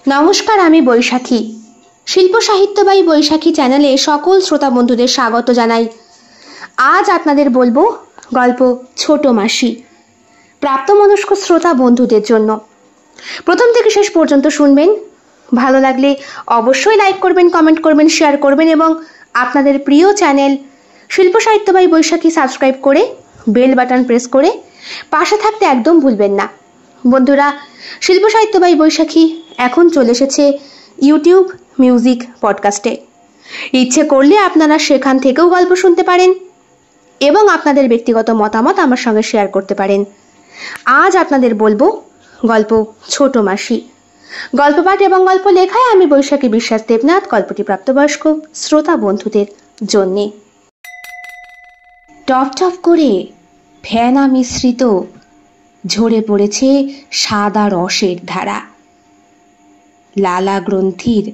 নমস্কার, আমি বৈশাখী। শিল্প সাহিত্য বাই বৈশাখী চ্যানেলে সকল শ্রোতা বন্ধুদের স্বাগত জানাই। আজ আপনাদের বলবো গল্প ছোট মাসি, প্রাপ্তবয়স্ক শ্রোতা বন্ধুদের জন্য। প্রথম থেকে শেষ পর্যন্ত শুনবেন। ভালো লাগলে অবশ্যই লাইক করবেন, কমেন্ট করবেন, শেয়ার করবেন এবং আপনাদের প্রিয় চ্যানেল শিল্প সাহিত্য বাই বৈশাখী সাবস্ক্রাইব করে বেল বাটন প্রেস করে পাশে থাকতে একদম ভুলবেন না। বন্ধুরা, শিল্প সাহিত্য বাই বৈশাখী এখন চলে এসেছে ইউটিউব মিউজিক পডকাস্টে। ইচ্ছে করলে আপনারা সেখান থেকেও গল্প শুনতে পারেন এবং আপনাদের ব্যক্তিগত মতামত আমার সঙ্গে শেয়ার করতে পারেন। আজ আপনাদের বলবো গল্প ছোট মাসি। গল্প পাঠ এবং গল্প লেখায় আমি বৈশাখী বিশ্বাস দেবনাথ। গল্পটি প্রাপ্তবয়স্ক শ্রোতা বন্ধুদের জন্যে। টপ টপ করে ফেনা মিশ্রিত ঝরে পড়েছে সাদা রসের ধারা। লালা গ্রন্থির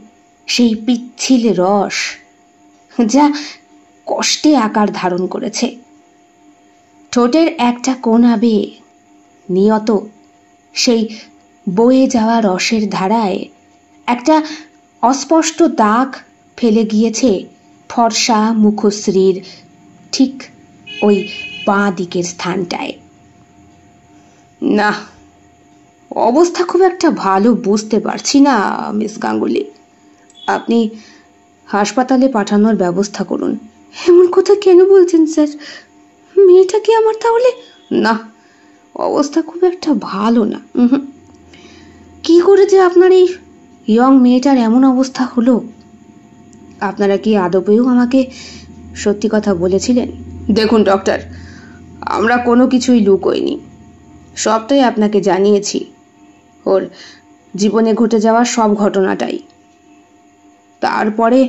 সেই পিচ্ছিল রস যা কষ্টে আকার ধারণ করেছে। ঠোঁটের একটা কোণা বেয়ে নিয়ত সেই বয়ে যাওয়া রসের ধারায় একটা অস্পষ্ট দাগ ফেলে গিয়েছে ফর্সা মুখশ্রীর ঠিক ওই বাঁ দিকের স্থানটায়। না, অবস্থা খুব একটা ভালো বুঝতে পারছি না মিস গাঙ্গুলি। আপনি হাসপাতালে পাঠানোর ব্যবস্থা করুন। এমন কথা কেন বলছেন স্যার? মেয়েটা কি আমার তাহলে? না, অবস্থা খুব একটা ভালো না। কি করে যে আপনার এই ইয়ং মেয়েটার এমন অবস্থা হলো? আপনারা কি আদপেও আমাকে সত্যি কথা বলেছিলেন? দেখুন ডক্টর, আমরা কোনো কিছুই লুকোইনি, সবটাই আপনাকে জানিয়েছি। ওর জীবনে ঘটে যাওয়া সব ঘটনাটাই। তারপরে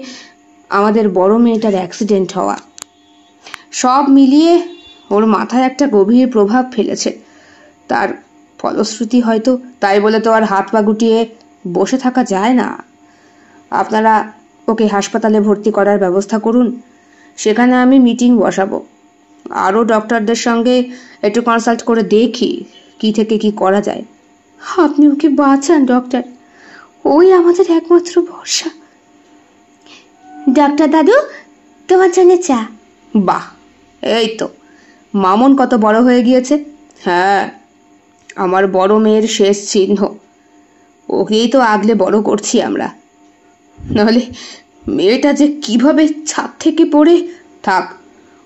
আমাদের বড় মেয়েটার অ্যাক্সিডেন্ট হওয়া, সব মিলিয়ে ওর মাথায় একটা গভীর প্রভাব ফেলেছে। তার ফলশ্রুতি হয়তো। তাই বলে তো আর হাত পা গুটিয়ে বসে থাকা যায় না। আপনারা ওকে হাসপাতালে ভর্তি করার ব্যবস্থা করুন। সেখানে আমি মিটিং বসাবো। আরও ডক্টরদের সঙ্গে একটু কনসাল্ট করে দেখি কি থেকে কি করা যায়। আপনি ওকে বাঁচান ডক্টর, ওই আমাদের একমাত্র ভরসা। ডাক্তার দাদু, তোমার জন্য চা। বাহ, এই তো মামুন কত বড় হয়ে গিয়েছে। হ্যাঁ, আমার বড় মেয়ের শেষ চিহ্ন। ওকেই তো আগলে বড় করছি আমরা। নাহলে মেয়েটা যে কিভাবে ছাদ থেকে পড়ে। থাক,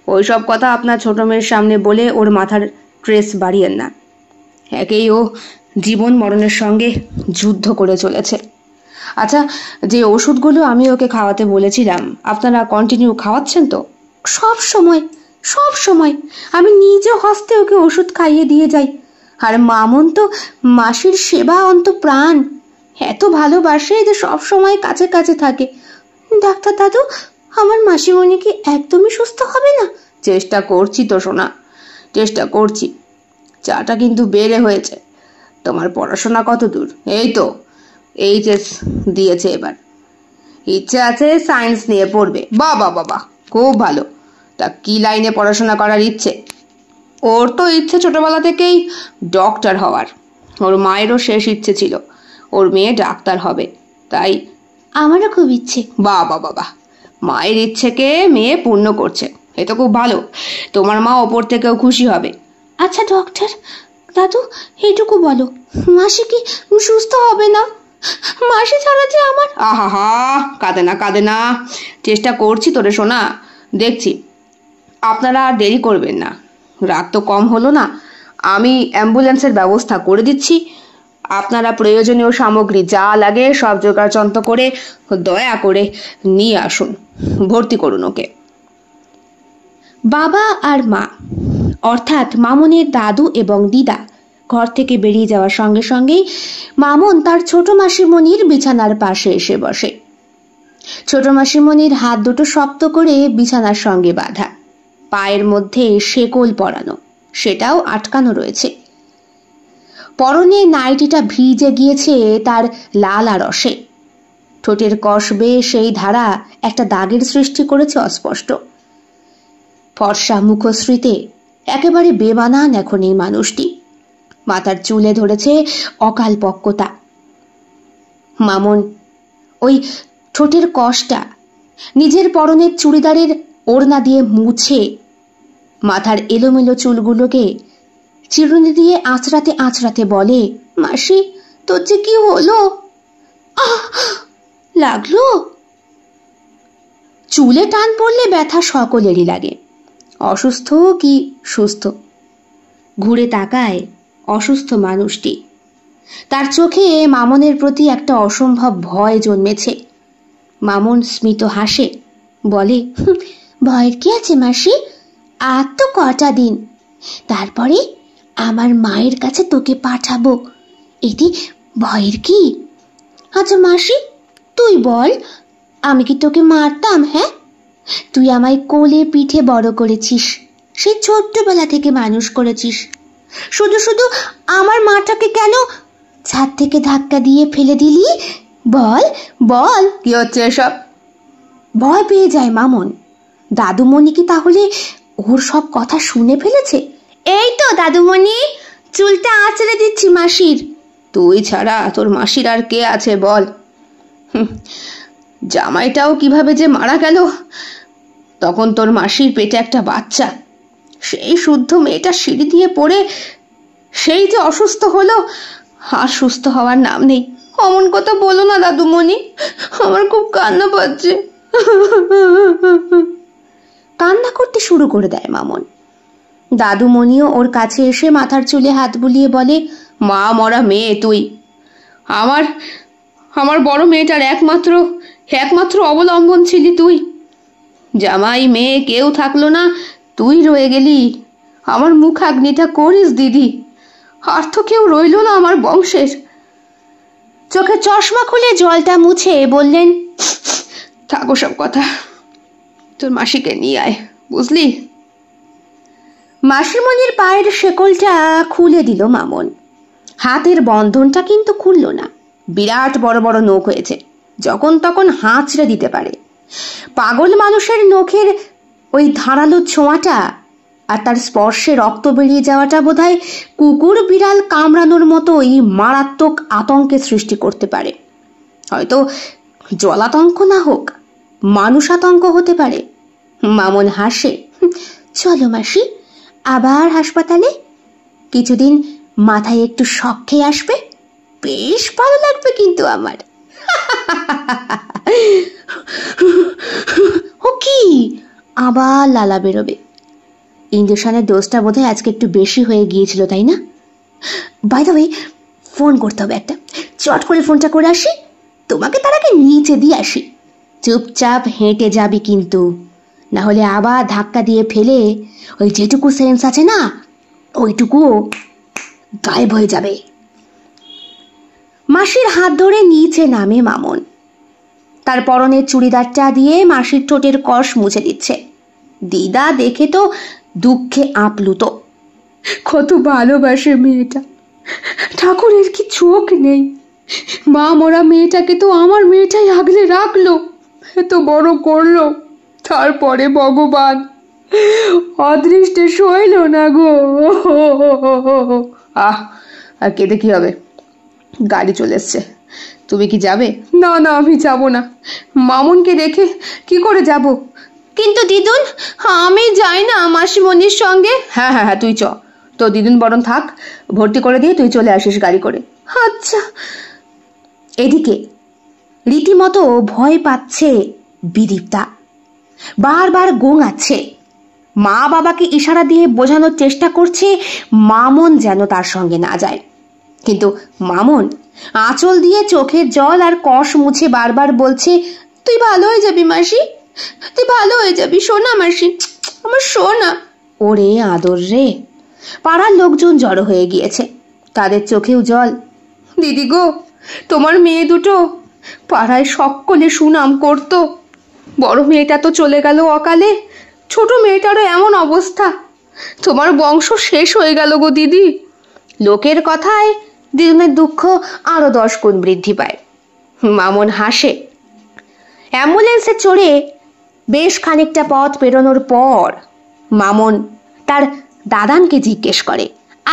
ওইসব কথা আপনার ছোট মেয়ের সামনে বলে ওর মাথার ট্রেস বাড়িয়েন না। একেই ও জীবন মরণের সঙ্গে যুদ্ধ করে চলেছে। আচ্ছা, যে ওষুধগুলো আমি ওকে খাওয়াতে বলেছিলাম আপনারা কন্টিনিউ খাওয়াচ্ছেন তো? সব সময় আমি নিজে হস্তে ওকে ওষুধ খাইয়ে দিয়ে যাই। আর মামুন তো মাসির সেবা অন্ত প্রাণ, এত ভালোবাসে যে সব সময় কাছে কাছে থাকে। ডাক্তার দাদু, আমার মাসিমণি কি একদমই সুস্থ হবে না? চেষ্টা করছি তো সোনা, চেষ্টা করছি। চাটা কিন্তু বেড়ে হয়েছে। তোমার পড়াশোনা কত দূর? এই তো এইচএস দিয়েছে এবার। ইচ্ছে আছে সায়েন্স নিয়ে পড়বে। বাবা বাবা, খুব ভালো। তা কি লাইনে পড়াশোনা করার ইচ্ছে? ওর তো ইচ্ছে ছোটবেলা থেকেই ডক্টর হওয়ার। ওর মায়েরও শেষ ইচ্ছে ছিল ওর মেয়ে ডাক্তার হবে। তাই আমারও খুব ইচ্ছে। বাবা বাবা, মায়ের ইচ্ছেকে মেয়ে পূর্ণ করছে, এ তো খুব ভালো। তোমার মা ওপর থেকেও খুশি হবে। আচ্ছা ডক্টর দাদু, এইটুকু বলো, মাসি কি সুস্থ হবে না? মাসি ছাড়া যে আমার। আহা, কাঁদে না। চেষ্টা করছি তোরে সোনা, দেখছি। আপনারা আর দেরি করবেন না। রাত তো কম হলো না। আমি অ্যাম্বুলেন্সের ব্যবস্থা করে দিচ্ছি। আপনারা প্রয়োজনীয় সামগ্রী যা লাগে সব জোগাড়যন্ত্র করে দয়া করে নিয়ে আসুন, ভর্তি করুন ওকে। বাবা আর মা অর্থাৎ মামুনের দাদু এবং দিদা ঘর থেকে বেরিয়ে যাওয়ার সঙ্গে সঙ্গেই মামুন তার ছোট মাসিমণির বিছানার পাশে এসে বসে। ছোট মাসিমণির হাত দুটো শক্ত করে বিছানার সঙ্গে বাঁধা, পায়ের মধ্যে শেকল পরানো, সেটাও আটকানো রয়েছে। পরনে নাইটিটা ভিজে গিয়েছে তার লালা রসে। ঠোঁটের কষ বেয়ে সেই ধারা একটা দাগের সৃষ্টি করেছে অস্পষ্ট। ফর্সা মুখশ্রীতে একেবারে বেমানান এখন এই মানুষটি। মাথার চুলে ধরেছে অকাল পক্কতা। মামন ওই ঠোঁটের কষটা নিজের পরনের চুড়িদারের ওড়না দিয়ে মুছে মাথার এলোমেলো চুলগুলোকে চিরুনি দিয়ে আঁচড়াতে আঁচড়াতে বলে, মাসি তোর যে কি হলো? লাগলো? চুলে টান পড়লে ব্যথা সকলেরই লাগে, অসুস্থ কি সুস্থ। ঘুরে তাকায় অসুস্থ মানুষটি। তার চোখে মামনের প্রতি একটা অসম্ভব ভয় জন্মেছে। মামন স্মিত হাসে, বলে, ভয়ের কি আছে মাসি? আর তো কটা দিন, তারপরে আমার মায়ের কাছে তোকে পাঠাবো, এটি ভয়ের কি? আচ্ছা মাসি তুই বল, আমি কি তোকে মারতাম? হ্যাঁ, তুই আমায় কোলে পিঠে বড় করেছিস, সেই ছোট্টবেলা থেকে মানুষ করেছিস, শুধু শুধু আমার মাটাকে কেন ছাদ থেকে ধাক্কা দিয়ে ফেলে দিলি? বল বল, কি হচ্ছে এসব? ভয় পেয়ে যায় মামন। দাদুমণি কি তাহলে ওর সব কথা শুনে ফেলেছে? এই তো দাদুমণি, চুলটা আঁচড়ে দিচ্ছি মাসির। তুই ছাড়া তোর মাসির আর কে আছে বল? জামাইটাও কিভাবে যে মারা গেল, তখন তোর মাসির পেটে একটা বাচ্চা, সেই শুদ্ধ মেয়েটা সিঁড়ি দিয়ে পড়ে সেই যে অসুস্থ হলো, আর সুস্থ হওয়ার নাম নেই। অমন কথা বলো না দাদুমণি, আমার খুব কান্না পাচ্ছে। কান্না করতে শুরু করে দেয় মামন। দাদুমণিও ওর কাছে এসে মাথার চুলে হাত বুলিয়ে বলে, মা মরা মেয়ে তুই, আমার আমার বড় মেয়েটার একমাত্র অবলম্বন ছিলি তুই। জামাই মেয়ে কেউ থাকলো না, তুই রয়ে গেলি। আমার মুখাগ্নিটা করিস দিদি, আর তো কেউ রইল না আমার বংশের। চোখে চশমা খুলে জলটা মুছে বললেন, থাকো সব কথা, তোর মাসিকে নিয়ে আয়, বুঝলি? মাসিমণির পায়ের শেকলটা খুলে দিল মামন। হাতের বন্ধনটা কিন্তু খুলল না। বিরাট বড় বড় নখ হয়েছে, যখন তখন হাঁচড়ে দিতে পারে। পাগল মানুষের নখের ওই ধারালো ছোঁয়াটা আর তার স্পর্শে রক্ত বেরিয়ে যাওয়াটা বোধহয় কুকুর বিড়াল কামড়ানোর মতোই মারাত্মক আতঙ্কের সৃষ্টি করতে পারে। হয়তো জলাতঙ্ক না হোক, মানুষ আতঙ্ক হতে পারে। মামন হাসে, চলো মাসি, আবার হাসপাতালে। কিছুদিন মাথায় একটু শখ খেয়ে আসবে, বেশ ভালো লাগবে কিন্তু আমার। ও কি, আবার লালা বেরোবে। ইঞ্জেকশনের ডোজটা বোধহয় আজকে একটু বেশি হয়ে গিয়েছিল, তাই না? বাই দ্য ওয়ে, ফোন করতে হবে একটা, চট করে ফোনটা করে আসি, তোমাকে তার আগে নিচে দিয়ে আসি। চুপচাপ হেঁটে যাবি কিন্তু, না হলে আবার ধাক্কা দিয়ে ফেলে ওই যেটুকু সেন্স আছে না, ওইটুকুও গায়েব হয়ে যাবে। মাসির হাত ধরে নিচে নামে মামন। তার পরনের চুড়িদারটা দিয়ে মাসির ঠোঁটের কষ মুছে দিচ্ছে। দিদা দেখে তো দুঃখে আপ্লুত। কত ভালোবাসে মেয়েটা, ঠাকুরের কি চোখ নেই? মা মরা মেয়েটাকে তো আমার মেয়েটাই আগলে রাখলো, এত বড় করলো, তারপরে ভগবান অদৃষ্টে সইল না গো। আর কেঁদে কি হবে? গাড়ি চলে এসছে, তুমি কি যাবে? না না, আমি যাব না। মামুনকে রেখে কি করে যাব? কিন্তু দিদুন, আমি যাই না মাসিমণির সঙ্গে। হ্যাঁ হ্যাঁ হ্যাঁ, তুই চ, তো দিদুন বরং থাক, ভর্তি করে দিয়ে তুই চলে আসিস গাড়ি করে। আচ্ছা। এদিকে রীতিমতো ভয় পাচ্ছে বিদীপ্তা, বারবার গোঙাচ্ছে। মা বাবাকে ইশারা দিয়ে বোঝানোর চেষ্টা করছে মামন যেন তার সঙ্গে না যায়, কিন্তু মামন আঁচল দিয়ে চোখের জল আর কষ মুছে বারবার বলছে, তুই ভালো হয়ে যাবি মাসি, তুই ভালো হয়ে যাবি, সোনা মাসি, আমার সোনা। ওরে আদর রে। পাড়ার লোকজন জড়ো হয়ে গিয়েছে, তাদের চোখেও জল। দিদি গো, তোমার মেয়ে দুটো পাড়ায় সকলে সুনাম করত, বড় মেয়েটা তো চলে গেল অকালে, ছোট মেয়েটারও এমন অবস্থা, তোমার বংশ শেষ হয়ে গেল গো দিদি। লোকের কথায় দিদুনের দুঃখ আরো 10 গুণ বৃদ্ধি পায়। মামন হাসে। অ্যাম্বুলেন্সে চড়ে বেশ খানিকটা পথ পেরোনোর পর মামন তার দাদানকে জিজ্ঞেস করে,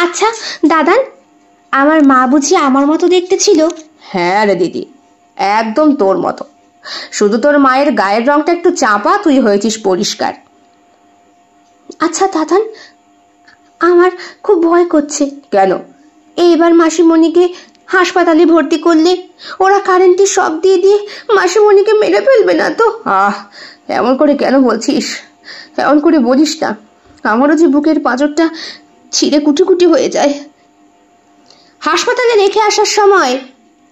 আচ্ছা দাদান, আমার মা বুঝি আমার মতো দেখতে ছিল? হ্যাঁ রে দিদি, একদম তোর মতো, শুধু তোর মায়ের গায়ের রংটা একটু চাপা, তুই হয়েছিস পরিষ্কার। আচ্ছা দাদান, আমার খুব ভয় করছে। কেন? এইবার মাসিমণিকে হাসপাতালে ভর্তি করলে ওরা কারেন্টের শক দিয়ে দিয়ে মাসিমণিকে মেরে ফেলবে না তো? এমন করে কেন বলছিস? এমন করে বলিস না, আমারও যে বুকের পাঁজরটা ছিঁড়ে কুটি কুটি হয়ে যায়। হাসপাতালে রেখে আসার সময়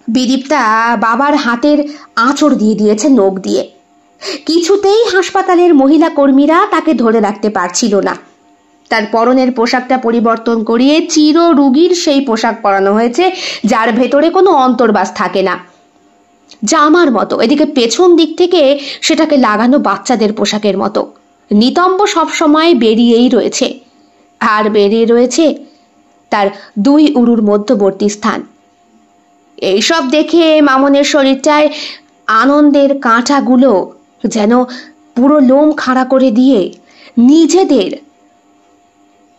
বিদীপ্তা বাবার হাতের আঁচড় দিয়ে দিয়েছে নখ দিয়ে। কিছুতেই হাসপাতালের মহিলা কর্মীরা তাকে ধরে রাখতে পারছিল না। তার পরনের পোশাকটা পরিবর্তন করিয়ে চির রোগীর সেই পোশাক পরানো হয়েছে, যার ভেতরে কোনো অন্তর্বাস থাকে না, জামার মতো। এদিকে পেছন দিক থেকে সেটাকে লাগানো বাচ্চাদের পোশাকের মতো। নিতম্ব সবসময় বেরিয়েই রয়েছে, আর বেরিয়ে রয়েছে তার 2 উরুর মধ্যবর্তী স্থান। এইসব দেখে মামনের শরীরটায় আনন্দের কাঁটাগুলো যেন পুরো লোম খাড়া করে দিয়ে নিজেদের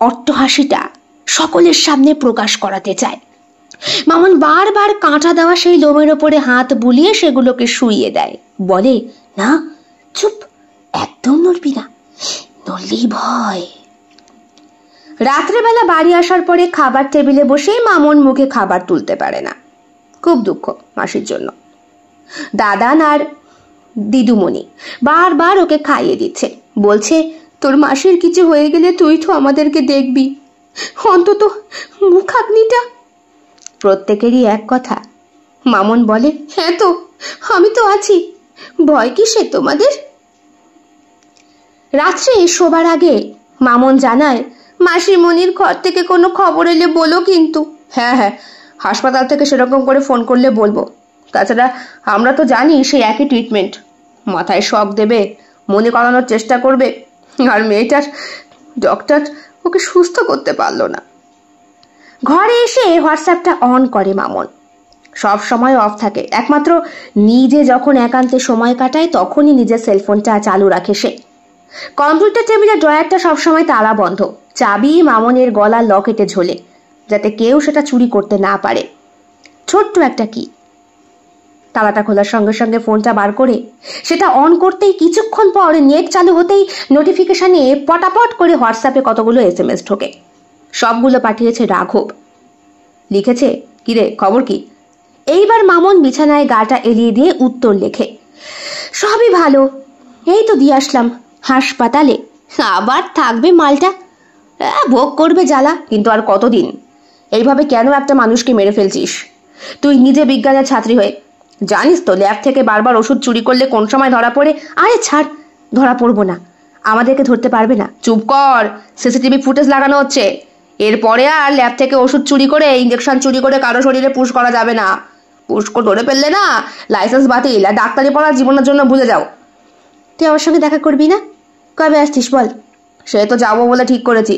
অট্টহাসিটা সকলের সামনে প্রকাশ করাতে চায়। মামন বারবার কাঁটা দেওয়া সেই লোমের ওপরে হাত বুলিয়ে সেগুলোকে শুইয়ে দেয়, বলে, না, চুপ, একদম নড়বি না, নড়লেই ভয়। রাত্রেবেলা বাড়ি আসার পরে খাবার টেবিলে বসে মামন মুখে খাবার তুলতে পারে না। খুব দুঃখ মাসির জন্য। দাদান আর দিদুমণি বারবার ওকে খাইয়ে দিচ্ছে, বলছে, তোর মাসির কিছু হয়ে গেলে তুই তো আমাদেরকে দেখবি, অন্তত মুখ আপনিটা। প্রত্যেকেরই এক কথা। মামন বলে, হ্যাঁ তো, আমি তো আছি, ভয় কিসে তোমাদের? রাত্রে শোবার আগে মামন জানায়, মাসিমণির ঘর থেকে কোনো খবর এলে বলো কিন্তু। হ্যাঁ হ্যাঁ, হাসপাতাল থেকে সেরকম করে ফোন করলে বলবো। তাছাড়া আমরা তো জানি সেই একই ট্রিটমেন্ট, মাথায় শক দেবে, মনে করানোর চেষ্টা করবে, আর মেয়েটার ডক্টর ওকে সুস্থ করতে পারলো না। ঘরে এসে হোয়াটসঅ্যাপটা অন করে মামন। সব সময় অফ থাকে, একমাত্র নিজে যখন একান্তে সময় কাটায় তখনই নিজের সেলফোনটা চালু রাখে সে। কম্পিউটার টেবিলের ড্রয়ারটা সবসময় তালা বন্ধ, চাবি মামনের গলার লকেটে ঝোলে, যাতে কেউ সেটা চুরি করতে না পারে। ছোট্ট একটা কি। তালাটা খোলার সঙ্গে সঙ্গে ফোনটা বার করে সেটা অন করতেই কিছুক্ষণ পর নেট চালু হতেই নোটিফিকেশনে পটাপট করে হোয়াটসঅ্যাপে কতগুলো SMS ঢোকে। সবগুলো পাঠিয়েছে রাঘব। লিখেছে, কিরে খবর কি? এইবার মামন বিছানায় গাটা এলিয়ে দিয়ে উত্তর লেখে, সবই ভালো, এই তো দিয়ে আসলাম হাসপাতালে, আবার থাকবে মালটা, ভোগ করবে জ্বালা, কিন্তু আর কতদিন? এইভাবে কেন একটা মানুষকে মেরে ফেলছিস? তুই নিজে বিজ্ঞানের ছাত্রী হয়ে জানিস তো ল্যাব থেকে বারবার ওষুধ চুরি করলে কোন সময় ধরা পড়ে। আরে ছাড়, ধরা পড়বো না, আমাদেরকে ধরতে পারবে না। চুপ কর, সিসিটিভি ফুটেজ লাগানো হচ্ছে। এরপরে আর ল্যাব থেকে ওষুধ চুরি করে, ইঞ্জেকশন চুরি করে কারো শরীরে পুশ করা যাবে না। পুশ করে ধরে ফেললে না, লাইসেন্স বাতিল, আর ডাক্তারি পড়া জীবনের জন্য ভুলে যাও। তুই আমার সঙ্গে দেখা করবি না? কবে আসছিস বল? সে তো যাবো বলে ঠিক করেছি,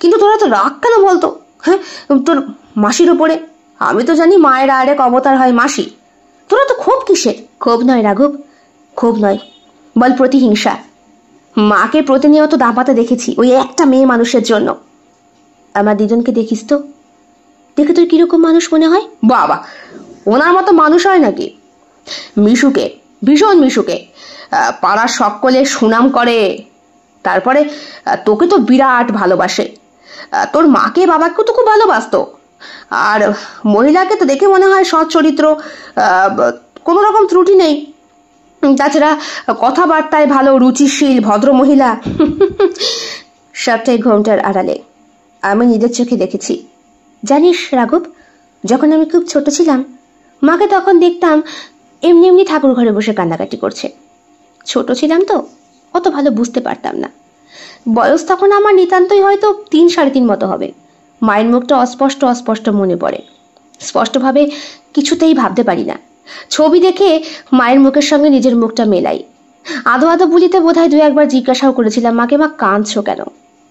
কিন্তু তোরা তো রাগ কেন বলতো? হ্যাঁ, তোর মাসির উপরে? আমি তো জানি মায়ের আরেক অবতার হয় মাসি, তোরা তো ক্ষোভ কিসের? ক্ষোভ নয় রাঘব, ক্ষোভ নয়, বল প্রতিহিংসা। মাকে প্রতিনিয়ত দাপাতে দেখেছি ওই একটা মেয়ে মানুষের জন্য। আমার দিদুনকে দেখিস তো, দেখে তোর কিরকম মানুষ মনে হয়? বাবা, ওনার মতো মানুষ হয় নাকি? মিশুকে, ভীষণ মিশুকে পাড়ার সকলে সুনাম করে। তারপরে তোকে তো বিরাট ভালোবাসে, তোর মাকে বাবাকে তো খুব ভালোবাসতো। আর মহিলাকে তো দেখে মনে হয় সৎ চরিত্র, কোনো রকম ত্রুটি নেই। তাছাড়া কথাবার্তায় ভালো, রুচিশীল, ভদ্র মহিলা। সবটাই ঘোমটার আড়ালে, আমি নিজের চোখে দেখেছি। জানিস রাঘব, যখন আমি খুব ছোট ছিলাম, মাকে তখন দেখতাম এমনি এমনি ঠাকুর ঘরে বসে কান্নাকাটি করছে। ছোট ছিলাম তো, অত ভালো বুঝতে পারতাম না। বয়স তখন আমার নিতান্তই হয়তো 3-3.5 মতো হবে। মায়ের মুখটা অস্পষ্ট অস্পষ্ট মনে পড়ে, স্পষ্টভাবে কিছুতেই ভাবতে পারি না। ছবি দেখে মায়ের মুখের সঙ্গে নিজের মুখটা মেলাই। আধো আধো বলিতে বোধহয় 2-1 জিজ্ঞাসাও করেছিলাম মাকে, মা কাঁদছো কেন?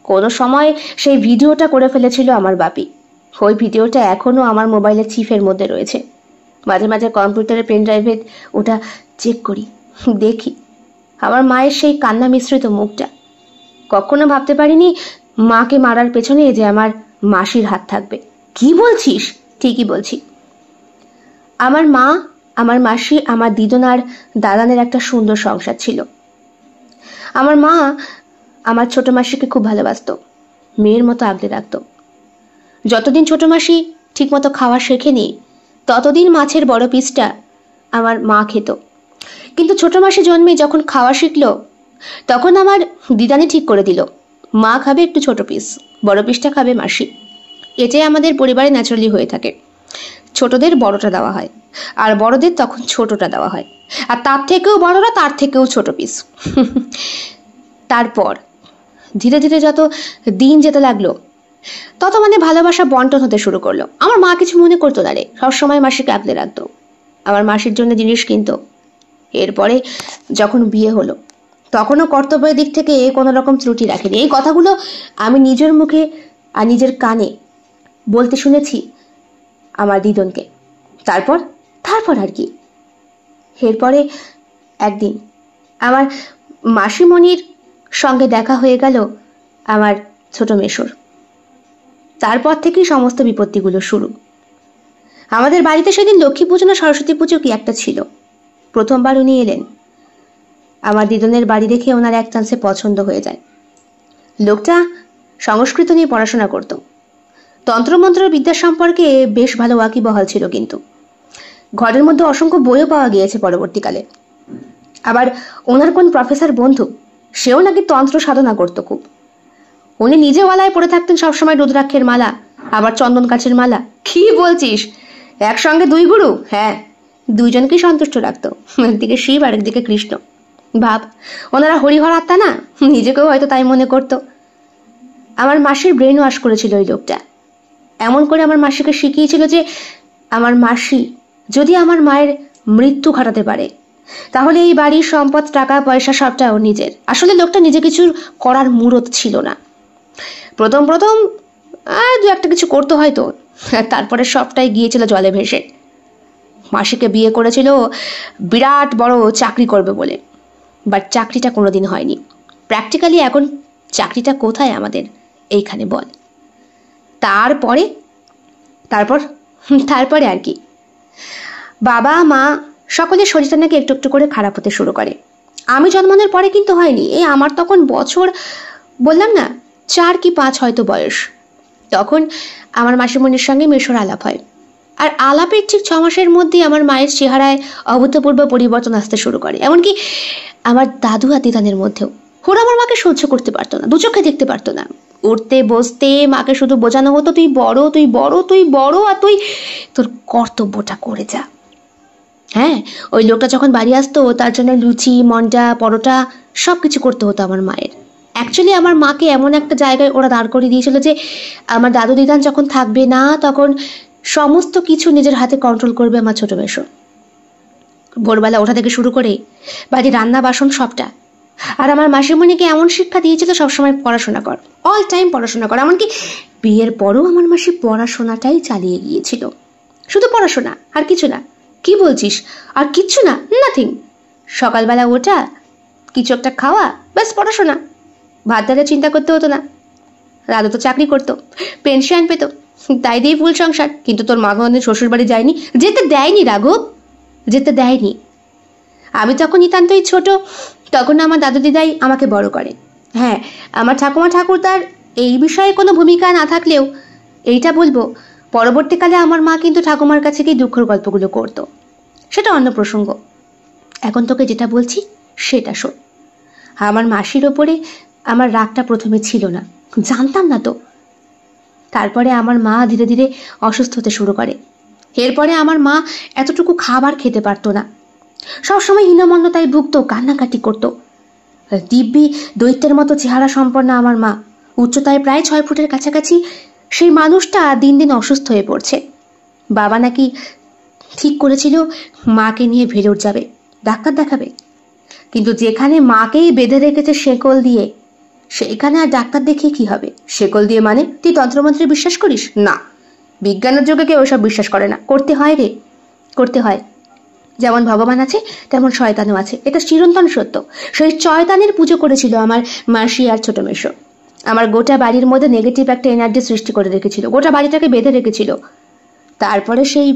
কোনো সময় সেই ভিডিওটা করে ফেলেছিল আমার বাপি। ওই ভিডিওটা এখনো আমার মোবাইলের চিফের মধ্যে রয়েছে। মাঝে মাঝে কম্পিউটারের পেন ড্রাইভে ওটা চেক করি, দেখি আমার মায়ের সেই কান্না মিশ্রিত মুখটা। কখনো ভাবতে পারিনি মাকে মারার পেছনে যে আমার মাসির হাত থাকবে। কি বলছিস? ঠিকই বলছি। আমার মা আমার মাসি, আমার দিদন আর দাদানের একটা সুন্দর সংসার ছিল। আমার মা আমার ছোট মাসিকে খুব ভালোবাসতো, মেয়ের মতো আগলে রাখতো। যতদিন ছোট মাসি ঠিকমতো খাওয়া শেখেনি ততদিন মাছের বড় পিসটা আমার মা খেত। কিন্তু ছোট মাসি জন্মে যখন খাওয়া শিখলো তখন আমার দিদানি ঠিক করে দিল, মা খাবে একটু ছোট পিস, বড় পিসটা খাবে মাসি। এটাই আমাদের পরিবারে ন্যাচারালি হয়ে থাকে। ছোটদের বড়টা দেওয়া হয় আর বড়দের তখন ছোটটা দেওয়া হয়, আর তার থেকেও বড়রা তার থেকেও ছোট পিস। তারপর ধীরে ধীরে যত দিন যেতে লাগলো তত ভালোবাসা বন্টন হতে শুরু করলো। আমার মা কিছু মনে করতো না রে, সবসময় মাসিকে আগলে রাখতো, আমার মাসির জন্য জিনিস কিনতো। এরপরে যখন বিয়ে হলো তখনও কর্তব্যের দিক থেকে কোনো রকম ত্রুটি রাখেনি। এই কথাগুলো আমি নিজের মুখে আর নিজের কানে বলতে শুনেছি আমার দিদনকে। তারপর আর কি, এরপরে একদিন আমার মাসিমণির সঙ্গে দেখা হয়ে গেল আমার ছোট মেশোর। তারপর থেকেই সমস্ত বিপত্তিগুলো শুরু। আমাদের বাড়িতে সেদিন লক্ষ্মী পুজো না সরস্বতী পুজো কি একটা ছিল। প্রথমবার উনি এলেন। আমার দিদনের বাড়ি দেখে ওনার এক চান্সে পছন্দ হয়ে যায়। লোকটা সংস্কৃত নিয়ে পড়াশোনা করত, তন্ত্রমন্ত্র বিদ্যা সম্পর্কে বেশ ভালো ওয়াকিবহাল ছিল। কিন্তু ঘরের মধ্যে অসংখ্য বইও পাওয়া গিয়েছে পরবর্তীকালে। আবার ওনার কোন প্রফেসর বন্ধু, সেও নাকি তন্ত্র সাধনা করত খুব। উনি নিজে ওয়ালায় পড়ে থাকতেন সবসময় রুদ্রাক্ষের মালা, আবার চন্দন কাঠের মালা। কি বলছিস, একসঙ্গে দুই গুরু? হ্যাঁ, দুইজনকেই সন্তুষ্ট রাখতো, একদিকে শিব আর একদিকে কৃষ্ণ। ভাব, ওনারা হরিহর আত্মা না, নিজেকেও হয়তো তাই মনে করতো। আমার মাসির ব্রেন ওয়াশ করেছিল ওই লোকটা। এমন করে আমার মাসিকে শিখিয়েছিল যে আমার মাসি যদি আমার মায়ের মৃত্যু ঘটাতে পারে তাহলে এই বাড়ির সম্পদ, টাকা পয়সা সবটা ওর নিজের। আসলে লোকটা নিজে কিছুর করার মুরত ছিল না। প্রথম দু একটা কিছু করতে হয়তো, তারপরে সবটাই গিয়েছিল জলে ভেসে। মাসিকে বিয়ে করেছিল বিরাট বড় চাকরি করবে বলে, বাট চাকরিটা কোনোদিন হয়নি। প্র্যাকটিক্যালি এখন চাকরিটা কোথায় আমাদের এইখানে বল? তারপরে আর কি, বাবা মা সকলের শরীরটা নাকি একটু একটু করে খারাপ হতে শুরু করে। আমি জন্মানোর পরে কিন্তু হয়নি, এই আমার তখন বছর বললাম না 4 কি 5 হয়তো বয়স। তখন আমার মাসিমণির সঙ্গে মেশোর আলাপ হয়, আর আলাপের ঠিক 6 মাসের মধ্যেই আমার মায়ের চেহারায় অভূতপূর্ব পরিবর্তন আসতে শুরু করে। এমনকি আমার দাদু আর দিদানের মধ্যেও। ওরা আমার মাকে সহ্য করতে পারতো না, দু চোখে দেখতে পারতো না। উঠতে বসতে মাকে শুধু বোঝানো হতো, তুই বড়, আর তুই তোর কর্তব্যটা করে যা। হ্যাঁ, ওই লোকটা যখন বাড়ি আসতো তার জন্য লুচি, মন্ডা, পরোটা সবকিছু করতে হতো আমার মায়ের। অ্যাকচুয়ালি আমার মাকে এমন একটা জায়গায় ওরা দাঁড় করিয়ে দিয়েছিল যে আমার দাদু দিদান যখন থাকবে না তখন সমস্ত কিছু নিজের হাতে কন্ট্রোল করবে আমার ছোট মেশো। ভোরবেলা ওঠা থেকে শুরু করে বাড়ির রান্না বাসন সবটা। আর আমার মাসিমণিকে এমন শিক্ষা দিয়েছিল সবসময় পড়াশোনা কর, অল টাইম পড়াশোনা কর। এমনকি বিয়ের পরও আমার মাসি পড়াশোনাটাই চালিয়ে গিয়েছিল, শুধু পড়াশোনা আর কিছু না। কি বলছিস, আর কিচ্ছু না? নাথিং। সকালবেলা ওঠা, কিছু একটা খাওয়া, ব্যাস পড়াশোনা। ভাত ডালের চিন্তা করতে হতো না। দাদু তো চাকরি করতো, পেনশন পেতো, তাই দিয়ে ফুল সংসার। কিন্তু তোর মা কোনদিন শ্বশুর বাড়ি যায়নি, যেতে দেয়নি রাঘব, যেতে দেয়নি। আমি তখন নিতান্তই ছোট, তখন আমার দাদু দিদাই আমাকে বড় করে। হ্যাঁ, আমার ঠাকুমা ঠাকুরদার এই বিষয়ে কোনো ভূমিকা না থাকলেও এইটা বলবো, পরবর্তীকালে আমার মা কিন্তু ঠাকুমার কাছে গিয়ে দুঃখের গল্পগুলো করতো। সেটা অন্য প্রসঙ্গ। এখন তোকে যেটা বলছি সেটা শোন। আমার মাসির ওপরে আমার রাগটা প্রথমে ছিল না, জানতাম না তো। তারপরে আমার মা ধীরে ধীরে অসুস্থ হতে শুরু করে। এরপরে আমার মা এতটুকু খাবার খেতে পারতো না, সবসময় হীনমন্যতায় ভুগতো, কান্নাকাটি করতো। দিব্যি দৈত্যের মতো চেহারা সম্পন্ন আমার মা, উচ্চতায় প্রায় 6 ফুটের কাছাকাছি। সেই মানুষটা দিন দিন অসুস্থ হয়ে পড়ছে। বাবা নাকি ঠিক করেছিল মাকে নিয়ে ভেলোর যাবে, ডাক্তার দেখাবে। কিন্তু যেখানে মাকেই বেঁধে রেখেছে শেকল দিয়ে, সেইখানে আর ডাক্তার দেখিয়ে কি হবে? শেকল দিয়ে মানে? তুই তন্ত্রমন্ত্রে বিশ্বাস করিস? না, বিজ্ঞানের যুগে কেউ ওসব বিশ্বাস করে না। করতে হয় রে, করতে হয়। যেমন ভগবান আছে তেমন শয়তানও আছে, এটা চিরন্তন সত্য। সেই শয়তানের পুজো করেছিল আমার মাসি আর ছোট মেশো। আমার গোটা বাড়ির মধ্যে নেগেটিভ একটা এনার্জি সৃষ্টি করে রেখেছিল, গোটা বাড়িটাকে বেঁধে রেখেছিল। তারপরে সেই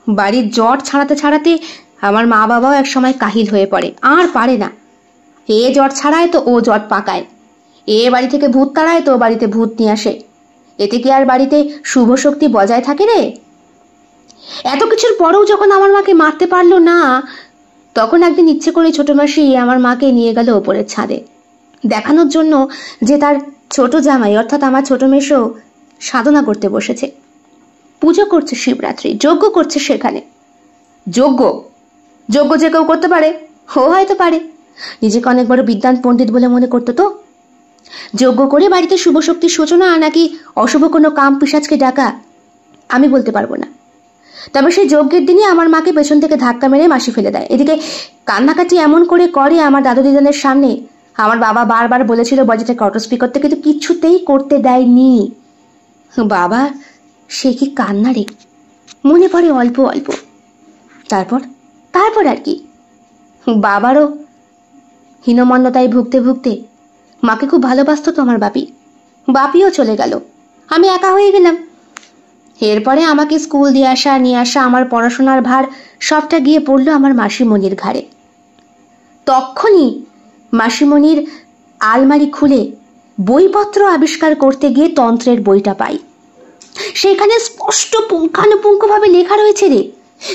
বাড়ির জট ছাড়াতে ছাড়াতে আমার মা বাবাও এক সময় কাহিল হয়ে পড়ে, আর পারে না। এ জট ছাড়ায় তো ও জট পাকায়, এ বাড়ি থেকে ভূত তাড়ায় তো ও বাড়িতে ভূত নিয়ে আসে। এতে কি আর বাড়িতে শুভ শক্তি বজায় থাকে রে? এত কিছুর পরেও যখন আমার মাকে মারতে পারলো না, তখন একদিন ইচ্ছে করে ছোট মাসি আমার মাকে নিয়ে গেল ওপরের ছাদে, দেখানোর জন্য যে তার ছোট জামাই অর্থাৎ আমার ছোট মেশো সাধনা করতে বসেছে, পুজো করছে, শিবরাত্রি যজ্ঞ করছে। সেখানে যজ্ঞ যজ্ঞ যে কেউ করতে পারে? ও হয়তো পারে, নিজেকে অনেক বড় বিদ্বান পণ্ডিত বলে মনে করতো তো। যজ্ঞ করে বাড়িতে শুভ শক্তির সূচনা নাকি অশুভ কোনো কাম পিশাচকে ডাকা আমি বলতে পারবো না। তবে সেই যজ্ঞের দিনই আমার মাকে পেছন থেকে ধাক্কা মেরে মাসি ফেলে দেয়। এদিকে কান্নাকাটি এমন করে আমার দাদু দিদানের সামনে। আমার বাবা বারবার বলেছিল বজাটাকে অটো স্পিকার থেকে, কিন্তু কিছুতেই করতে দেয়নি। বাবা সে কি কান্না রে, মনে পড়ে অল্প অল্প। তারপর আর কি, বাবারও হীনমন্যতায় ভুগতে ভুগতে মাকে খুব ভালোবাসতো তো আমার বাপিও চলে গেল, আমি একা হয়ে গেলাম। এরপরে আমাকে স্কুল দিয়ে আসা নিয়ে আসা, আমার পড়াশোনার ভার সবটা গিয়ে পড়লো আমার মাসিমণির ঘাড়ে। তখনই মাসিমণির আলমারি খুলে বইপত্র আবিষ্কার করতে গিয়ে তন্ত্রের বইটা পাই। সেখানে স্পষ্ট পুঙ্খানুপুঙ্খভাবে লেখা রয়েছে রে,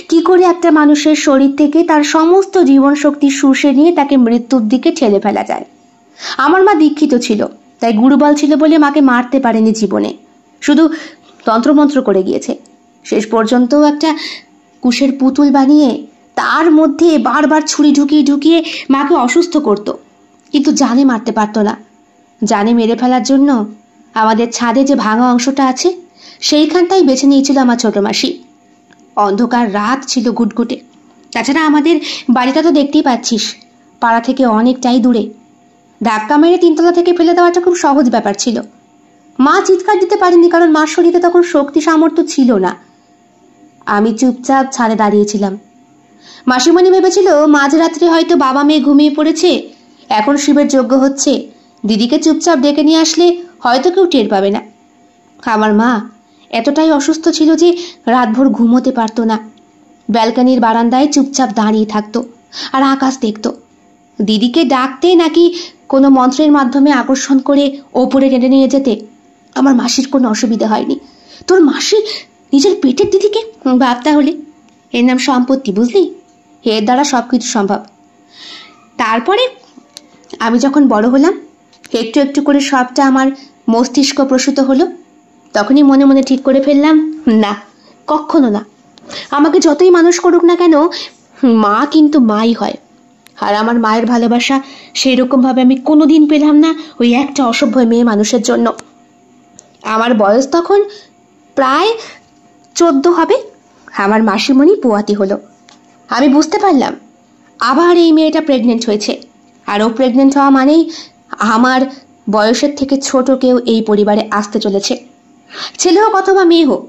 কি করে একটা মানুষের শরীর থেকে তার সমস্ত জীবন শক্তি শুষে নিয়ে তাকে মৃত্যুর দিকে ঠেলে ফেলা যায়। আমার মা দীক্ষিত ছিল, তাই গুরুবল ছিল বলে মাকে মারতে পারেনি জীবনে, শুধু তন্ত্রমন্ত্র করে গিয়েছে। শেষ পর্যন্ত একটা কুশের পুতুল বানিয়ে তার মধ্যে বারবার ছুরি ঢুকিয়ে ঢুকিয়ে মাকে অসুস্থ করত, কিন্তু জানে মারতে পারতো না। জানে মেরে ফেলার জন্য আমাদের ছাদে যে ভাঙা অংশটা আছে সেইখানটাই বেছে নিয়েছিল আমার ছোট মাসি। অন্ধকার রাত ছিল ঘুটঘুটে, তাছাড়া আমাদের বাড়িটা তো দেখতেই পাচ্ছিস পাড়া থেকে অনেকটাই দূরে। ধাক্কা মেরে 3 তলা থেকে ফেলে দেওয়াটা খুব সহজ ব্যাপার ছিল। মা চিৎকার দিতে পারেনি, কারণ মার শরীরে তখন শক্তি সামর্থ্য ছিল না। আমি চুপচাপ ছাদে দাঁড়িয়েছিলাম। মাসিমণি ভেবেছিল মাঝরাত্রে হয়তো বাবা মেয়ে ঘুমিয়ে পড়েছে, এখন শিবের যজ্ঞ হচ্ছে, দিদিকে চুপচাপ ডেকে নিয়ে আসলে হয়তো কেউ টের পাবে না। আমার মা এতটাই অসুস্থ ছিল যে রাতভর ঘুমোতে পারতো না, ব্যালকনির বারান্দায় চুপচাপ দাঁড়িয়ে থাকতো আর আকাশ দেখতো। দিদিকে ডাকতে নাকি কোনো মন্ত্রের মাধ্যমে আকর্ষণ করে ওপরে টেনে নিয়ে যেতে আমার মাসির কোনো অসুবিধা হয়নি। তোর মাসি নিজের পেটের দিদিকে? ভাব তাহলে, এর নাম সম্পত্তি, বুঝলি? এর দ্বারা সবকিছু সম্ভব। তারপরে আমি যখন বড় হলাম, একটু একটু করে সবটা আমার মস্তিষ্ক প্রসূত হলো, তখনই মনে মনে ঠিক করে ফেললাম, না, কখনো না। আমাকে যতই মানুষ করুক না কেন, মা কিন্তু মাই হয়। আর আমার মায়ের ভালোবাসা সেই রকম ভাবে আমি কোনোদিন পেলাম না ওই একটা অসভ্য মেয়ে মানুষের জন্য। আমার বয়স তখন প্রায় 14 হবে। আমার মাসিমণি পোয়াতি হলো। আমি বুঝতে পারলাম আবার এই মেয়েটা প্রেগনেন্ট হয়েছে, আর ও প্রেগনেন্ট হওয়া মানেই আমার বয়সের থেকে ছোট কেউ এই পরিবারে আসতে চলেছে। ছেলে হোক অথবা মেয়ে হোক,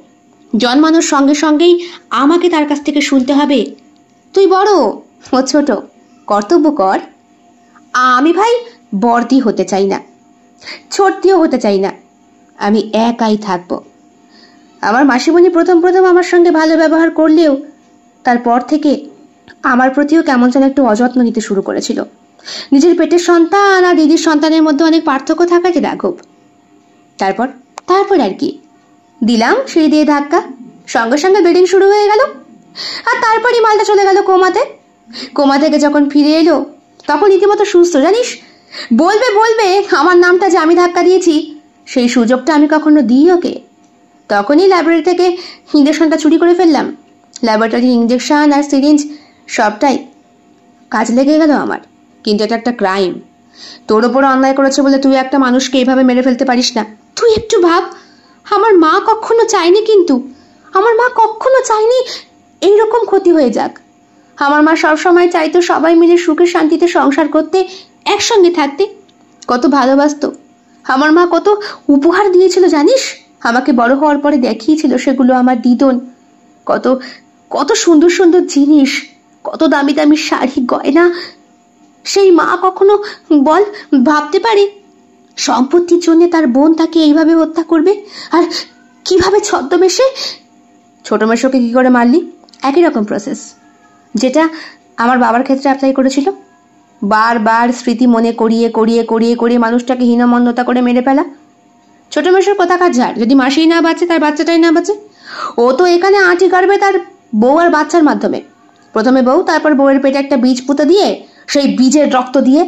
জন্মানোর সঙ্গে সঙ্গেই আমাকে তার কাছ থেকে শুনতে হবে, তুই বড়, ও ছোট, কর্তব্য কর। আমি ভাই বড়দি হতে চাই না, ছোটদিও হতে চাই না, আমি একাই থাকবো। আমার মাসিমণি প্রথম আমার সঙ্গে ভালো ব্যবহার করলেও তারপর থেকে আমার প্রতিও কেমন যেন একটু অযত্ন নিতে শুরু করেছিল। নিজের পেটের সন্তান আর দিদির সন্তানের মধ্যে অনেক পার্থক্য থাকাকে রাঘব। তারপর আর কি, দিলাম সিঁড়ি দিয়ে ধাক্কা, সঙ্গে সঙ্গে ব্লিডিং শুরু হয়ে গেল। আর তারপরই মালটা চলে গেল কোমাতে। কোমা থেকে যখন ফিরে এলো তখন রীতিমতো সুস্থ, জানিস। বলবে আমার নামটা যে আমি ধাক্কা দিয়েছি, সেই সুযোগটা আমি কখনো দিই ওকে? তখনই ল্যাবরেটরি থেকে ইঞ্জেকশনটা চুরি করে ফেললাম। ল্যাবরেটরি ইঞ্জেকশন আর সিরিঞ্জ সবটাই কাজ লেগে গেল আমার। কিন্তু এটা একটা ক্রাইম। তোর ওপর অন্যায় করেছে বলে তুই একটা মানুষকে এইভাবে মেরে ফেলতে পারিস না। তুই একটু ভাব, আমার মা কখনো চায়নি, কিন্তু আমার মা কখনো চায়নি এইরকম ক্ষতি হয়ে যাক। আমার মা সবসময় চাইতো সবাই মিলে সুখে শান্তিতে সংসার করতে, একসঙ্গে থাকতে। কত ভালোবাসতো আমার মা, কত উপহার দিয়েছিল জানিস। আমাকে বড় হওয়ার পরে দেখিয়েছিল সেগুলো আমার দিদন। কত কত সুন্দর সুন্দর জিনিস, কত দামি দামি শাড়ি গয়না। সেই মা কখনো বল ভাবতে পারে সম্পত্তির জন্য তার বোন তাকে এইভাবে হত্যা করবে? আর কিভাবে ছদ্মবেশে? ছোট মেশোকে কি করে মারলি? একই রকম প্রসেস। যেটা আমার বাবার ক্ষেত্রে অ্যাপ্লাই করেছিল। বারবার স্মৃতি মনে করিয়ে করিয়ে করিয়ে করিয়ে মানুষটাকে হীনমন্যতা করে মেরে ফেলা। ছোট মেশোর কোথাকার ঝাড়, যদি মাসিই না বাঁচে তার বাচ্চাটাই না বাঁচে। ও তো এখানে আঁটি কাটবে তার বউ আর বাচ্চার মাধ্যমে। প্রথমে বউ, তারপর বউয়ের পেটে একটা বীজ পুঁতে দিয়ে সেই বীজের রক্ত দিয়ে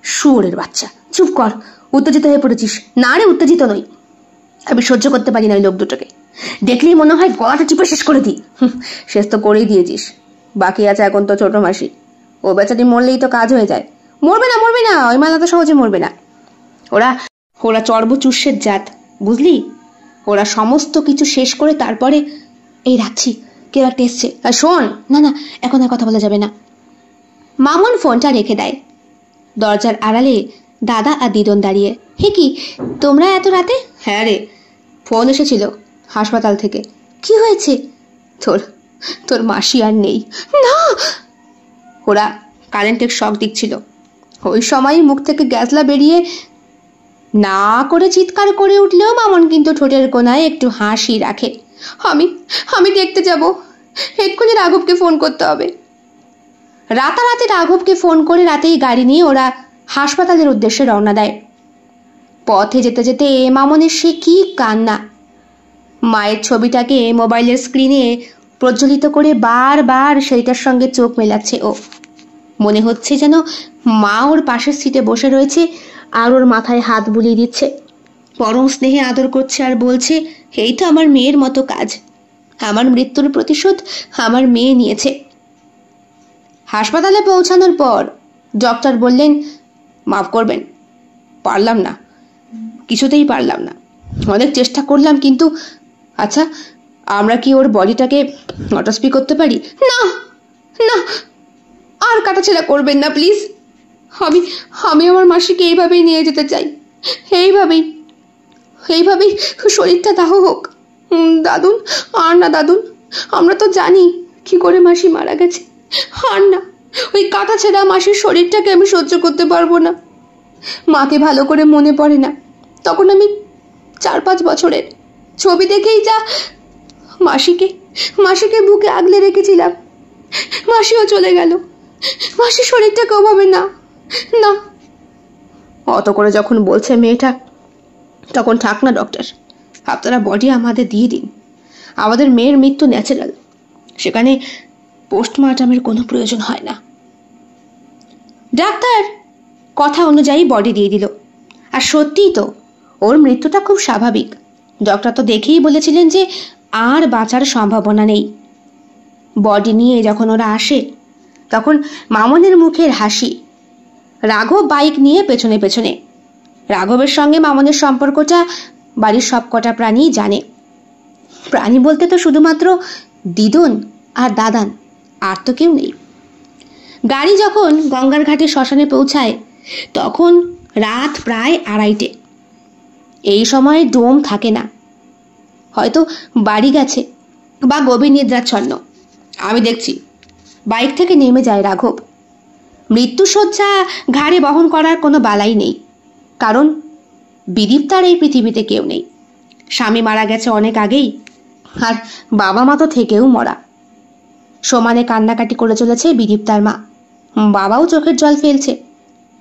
শুয়োরের বাচ্চা। চুপ কর, উত্তেজিত হয়ে পড়েছিস। না রে, উত্তেজিত নই, আমি সহ্য করতে পারি না ওই লোক দুটোকে। দেখলেই মনে হয় গলাটা চিপে শেষ করে দিই। শেষ তো করেই দিয়েছিস, বাকি আছে এখন তো ছোট মাসি। ও বেচারি মরলেই তো কাজ হয়ে যায়। মরবে না, মরবে না, ওই মালা তো সহজে মরবে না। ওরা ওরা চর্বচুষ্যের জাত, বুঝলি? ওরা সমস্ত কিছু শেষ করে তারপরে। এই রাখছি, কেউ একটা এসছে। শোন। না না, এখন আর কথা বলা যাবে না। মামুন ফোনটা রেখে দেয়। দরজার আড়ালে দাদা আর দিদন দাঁড়িয়ে। হে কি, তোমরা এত রাতে? হ্যাঁ রে, ফোন এসেছিল হাসপাতাল থেকে। কি হয়েছে? তোর তোর মাসি আর নেই। না! ওরা কারেন্টের শক দিচ্ছিল, ওই সময় মুখ থেকে গ্যাসলা বেরিয়ে না করে চিৎকার করে উঠলেও মামন কিন্তু ঠোঁটের কোনায় একটু হাসি রাখে। আমি আমি দেখতে যাব, এক্ষুনি রাঘবকে ফোন করতে হবে। রাতারাতি রাঘবকে ফোন করে রাতেই গাড়ি নিয়ে ওরা হাসপাতালের উদ্দেশ্যে রওনা দেয়। পথে যেতে যেতে মামনের সে কি কান্না! মায়ের ছবিটাকে মোবাইলের স্ক্রিনে প্রজ্বলিত করে বারবার সেইটার সঙ্গে চোখ মেলাচ্ছে ও। মনে হচ্ছে যেন মা ওর পাশের সিটে বসে রয়েছে আর ওর মাথায় হাত বুলিয়ে দিচ্ছে, পরম স্নেহে আদর করছে আর বলছে, এই তো আমার মেয়ের মতো কাজ, আমার মৃত্যুর প্রতিশোধ আমার মেয়ে নিয়েছে। হাসপাতালে পৌঁছানোর পর ডক্টর বললেন, মাফ করবেন, পারলাম না, কিছুতেই পারলাম না, অনেক চেষ্টা করলাম, কিন্তু আচ্ছা আমরা কি ওর বডিটাকে অটোপসি করতে পারি? না না, আর কাটাছেড়া করবেন না প্লিজ। আমি আমি আমার মাসিকে এইভাবেই নিয়ে যেতে চাই, এইভাবেই এইভাবেই শরীরটা দাহ হোক। দাদুন, আর না দাদুন, আমরা তো জানি কি করে মাসি মারা গেছে, আর না, ওই কাটাছেড়া মাসির শরীরটাকে আমি সহ্য করতে পারবো না। মাকে ভালো করে মনে পড়ে না, তখন আমি 4-5 বছরের, ছবি দেখেই যা মাসিকে বুকে আগলে রেখেছিলাম। মাসিও চলে গেল, মাসির শরীরটাকে ওভাবে না না। অত করে যখন বলছে মেয়েটা, তখন থাক না ডক্টর, আপনারা বডি আমাদের দিয়ে দিন। আমাদের মেয়ের মৃত্যু ন্যাচারাল, সেখানে পোস্টমর্টমের কোনো প্রয়োজন হয় না। ডাক্তার কথা অনুযায়ী বডি দিয়ে দিল। আর সত্যিই তো ওর মৃত্যুটা খুব স্বাভাবিক। ডক্টর তো দেখেই বলেছিলেন যে আর বাঁচার সম্ভাবনা নেই। বডি নিয়ে যখন ওরা আসে তখন মামনের মুখের হাসি। রাঘব বাইক নিয়ে পেছনে পেছনে। রাঘবের সঙ্গে মামনের সম্পর্কটা বাড়ির সবকটা প্রাণী জানে। প্রাণী বলতে তো শুধুমাত্র দিদন আর দাদান, আর তো কেউ নেই। গাড়ি যখন গঙ্গার ঘাটে শ্মশানে পৌঁছায় তখন রাত প্রায় 2:30। এই সময় ডোম থাকে না, হয়তো বাড়ি গেছে বা গভীর নিদ্রাচ্ছন্ন। আমি দেখছি। বাইক থেকে নেমে যায় রাঘব। মৃত্যুশয্যা ঘাড়ে বহন করার কোনো বালাই নেই, কারণ বিদীপ্তার এই পৃথিবীতে কেউ নেই। স্বামী মারা গেছে অনেক আগেই, আর বাবা মা তো থেকেও মরা। সমানে কান্নাকাটি করে চলেছে বিদীপ্তার মা, বাবাও চোখের জল ফেলছে।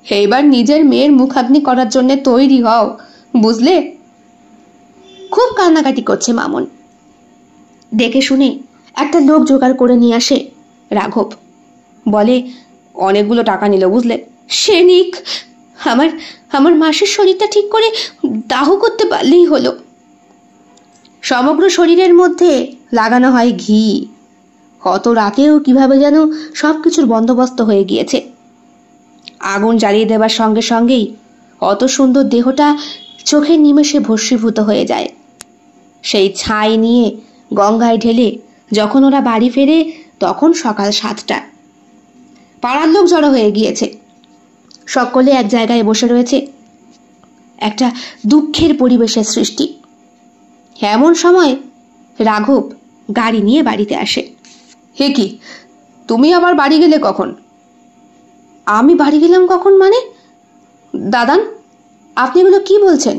এইবার নিজের মেয়ের মুখাগ্নি করার জন্য তৈরি হও, বুঝলে? খুব কান্নাকাটি করছে মামন। দেখে শুনে একটা লোক জোগাড় করে নিয়ে আসে রাঘব। বলে, অনেকগুলো টাকা নিল, বুঝলে? সে নিক, আমার মাসির শরীরটা ঠিক করে দাহ করতে পারলেই হলো। সমগ্র শরীরের মধ্যে লাগানো হয় ঘি। কত রাতেও কিভাবে যেন সবকিছুর বন্দোবস্ত হয়ে গিয়েছে। আগুন জ্বালিয়ে দেবার সঙ্গে সঙ্গেই অত সুন্দর দেহটা চোখের নিমেষে ভস্মীভূত হয়ে যায়। সেই ছাই নিয়ে গঙ্গায় ঢেলে যখন ওরা বাড়ি ফেরে তখন সকাল 7টা। পাড়ার লোক জড়ো হয়ে গিয়েছে, সকলে এক জায়গায় বসে রয়েছে। একটা দুঃখের পরিবেশের সৃষ্টি। এমন সময় রাঘব গাড়ি নিয়ে বাড়িতে আসে। হে কি, তুমি আবার বাড়ি গেলে কখন? আমি বাড়ি গেলাম কখন মানে? দাদান, আপনি এগুলো কি বলছেন?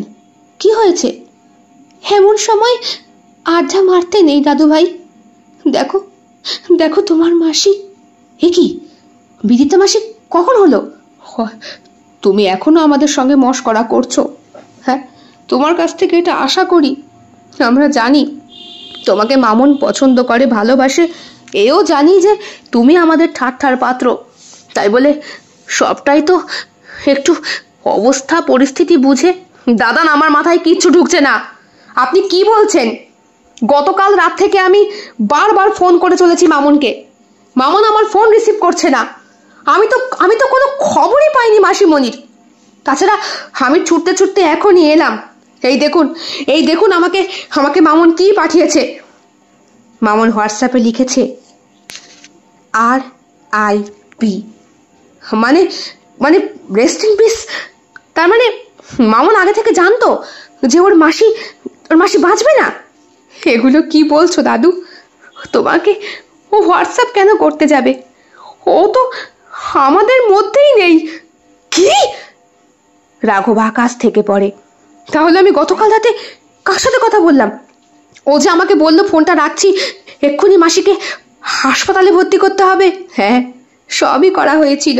কি হয়েছে? এমন সময় আড্ডা মারতে নেই দাদু ভাই। দেখো দেখো তোমার মাসি। এ কি, বিদিত মাসি কখন হলো? তুমি এখনো আমাদের সঙ্গে মশকরা করছো? হ্যাঁ, তোমার কাছ থেকে এটা আশা করি। আমরা জানি তোমাকে মামুন পছন্দ করে, ভালোবাসে, এও জানি যে তুমি আমাদের ঠাট্টার পাত্র। তাই বলে সবটাই তো একটু অবস্থা পরিস্থিতি বুঝে। দাদান, আমার মাথায় কিচ্ছু ঢুকছে না। আপনি কি বলছেন? গতকাল রাত থেকে আমি বারবার ফোন করে চলেছি মামুনকে, মামুন আমার ফোন রিসিভ করছে না। আমি তো কোনো খবরই পাইনি মাসিমণির। তাছাড়া আমি ছুটতে ছুটতে এখনই এলাম। এই দেখুন আমাকে মামুন কি পাঠিয়েছে। মামুন হোয়াটসঅ্যাপে লিখেছে RIP, মানে মানে রেস্ট ইন পিস। তার মানে মামুন আগে থেকে জানতো যে ওর মাসি বাঁচবে না। এগুলো কি বলছো দাদু? তোমাকে ও হোয়াটসঅ্যাপ কেন করতে যাবে? ও তো আমাদের মধ্যেই নেই। কি? রাঘব আকাশ থেকে পড়ে। তাহলে আমি গতকাল রাতে কার সাথে কথা বললাম? ও যে আমাকে বললো ফোনটা রাখছি, এক্ষুনি মাসিকে হাসপাতালে ভর্তি করতে হবে। হ্যাঁ, সবই করা হয়েছিল,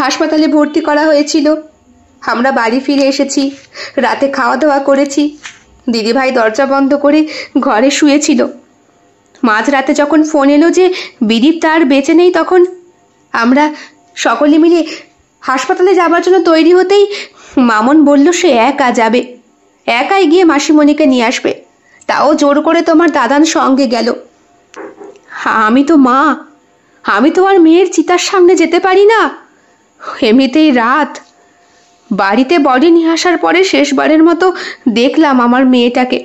হাসপাতালে ভর্তি করা হয়েছিল। আমরা বাড়ি ফিরে এসেছি, রাতে খাওয়া দাওয়া করেছি। দিদিভাই দরজা বন্ধ করে ঘরে শুয়েছিল। মাঝরাতে যখন ফোন এলো যে বিদীপ তার বেঁচে নেই, তখন আমরা সকলে মিলে হাসপাতালে যাবার জন্য তৈরি হতেই মামুন বলল সে একা যাবে, একাই গিয়ে মাসিমণিকে নিয়ে আসবে, তাও জোর করে তোমার দাদার সঙ্গে গেল। আমি তো মা, আমি তো আর মেয়ের চিতার সামনে যেতে পারি না। এমনিতেই রাত। বাড়িতে বডি নিয়ে আসার পরে শেষবারের মতো দেখলাম আমার মেয়েটাকে।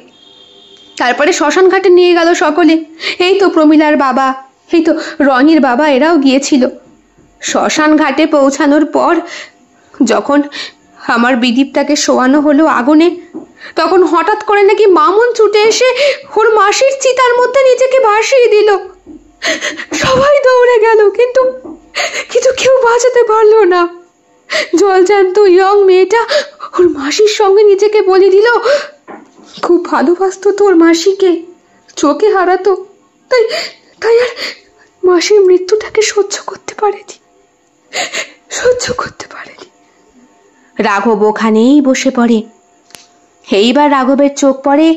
তারপরে শ্মশান ঘাটে নিয়ে গেল সকলে। এই তো প্রমীলার বাবা, এই তো রনির বাবা, এরাও গিয়েছিল। শ্মশান ঘাটে পৌঁছানোর পর যখন আমার বিদীপটাকে শোয়ানো হলো আগুনে, তখন হঠাৎ করে নাকি মামুন ছুটে এসে ওর মাসির চিতার মধ্যে নিজেকে ভাসিয়ে দিল। সবাই দৌড়ে গেল, কিন্তু কেউ বাঁচাতে পারলো না। জলজ্যান্ত ইয়ং মেয়েটা ওর মাসির সঙ্গে নিজেকে বলে দিল। খুব ভালোবাসতো তোর মাসিকে, চোখে হারাতো, তাই আর মাসির মৃত্যুটাকে সহ্য করতে পারেনি। রাঘব ওখানেই বসে পড়ে। এইবার রাঘবের চোখ পড়ে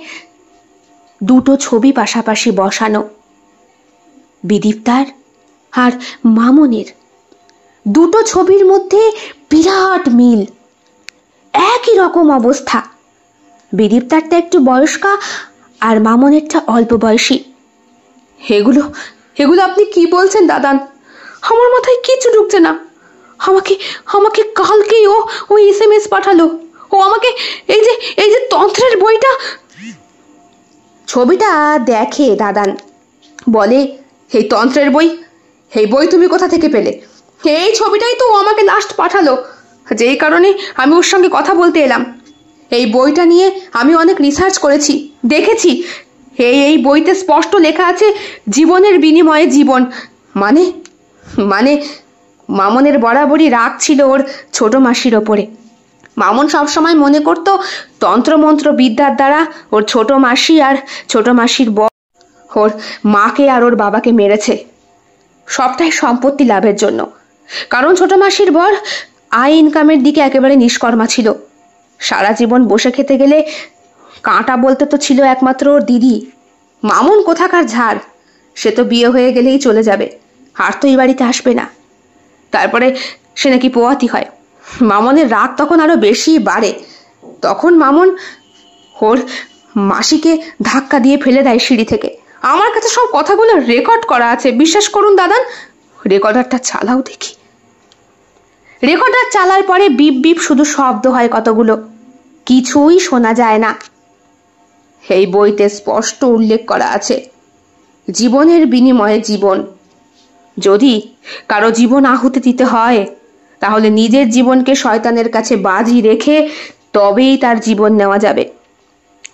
দুটো ছবি পাশাপাশি বসানো, বিদীপ্তার আর মামুনের। দুটো ছবির মধ্যে বিরাট মিল, একই রকম অবস্থা। বিদীপ্তারটা একটু বয়স্কা আর মামুনেরটা অল্প বয়সী। এগুলো আপনি কি বলছেন দাদান? আমার মাথায় কিচ্ছু ঢুকছে না। আমাকে কালকেই ও SMS পাঠালো। ও আমাকে এই যে তন্ত্রের বইটা, ছবিটা দেখে দাদান, বলে এই তন্ত্রের বই, এই বই তুমি কোথা থেকে পেলে? এই ছবিটাই তো ও আমাকে লাস্ট পাঠালো, যেই কারণে আমি ওর সঙ্গে কথা বলতে এলাম। এই বইটা নিয়ে আমি অনেক রিসার্চ করেছি, দেখেছি। এই বইতে স্পষ্ট লেখা আছে জীবনের বিনিময়ে জীবন। মানে মানে মামুনের বরাবরই রাগ ছিল ওর ছোট মাসির ওপরে। মামুন সবসময় মনে করত তন্ত্রমন্ত্র বিদ্যার দ্বারা ওর ছোট মাসি আর ছোট মাসির বর ওর মাকে আর ওর বাবাকে মেরেছে, সবটাই সম্পত্তি লাভের জন্য। কারণ ছোট মাসির বর আয় ইনকামের দিকে একেবারে নিষ্কর্মা ছিল। সারা জীবন বসে খেতে গেলে কাঁটা বলতে তো ছিল একমাত্র ওর দিদি। মামুন কোথাকার ঝাড়, সে তো বিয়ে হয়ে গেলেই চলে যাবে, আর তো এই বাড়িতে আসবে না। তারপরে সে নাকি পোয়াতি হয়। মামুনের রাগ তখন আরো বেশি বাড়ে। তখন মামুন ওর মাসিকে ধাক্কা দিয়ে ফেলে দেয় সিঁড়ি থেকে। আমার কাছে সব কথাগুলো রেকর্ড করা আছে, বিশ্বাস করুন দাদান। রেকর্ডারটা চালাও দেখি। রেকর্ডার চালার পরে বিপ বিপ শুধু শব্দ হয় কতগুলো, কিছুই শোনা যায় না। এই বইতে স্পষ্ট উল্লেখ করা আছে জীবনের বিনিময়ে জীবন। যদি কারো জীবন আহুতি দিতে হয়, তাহলে নিজের জীবনকে শয়তানের কাছে বাজি রেখে তবেই তার জীবন নেওয়া যাবে।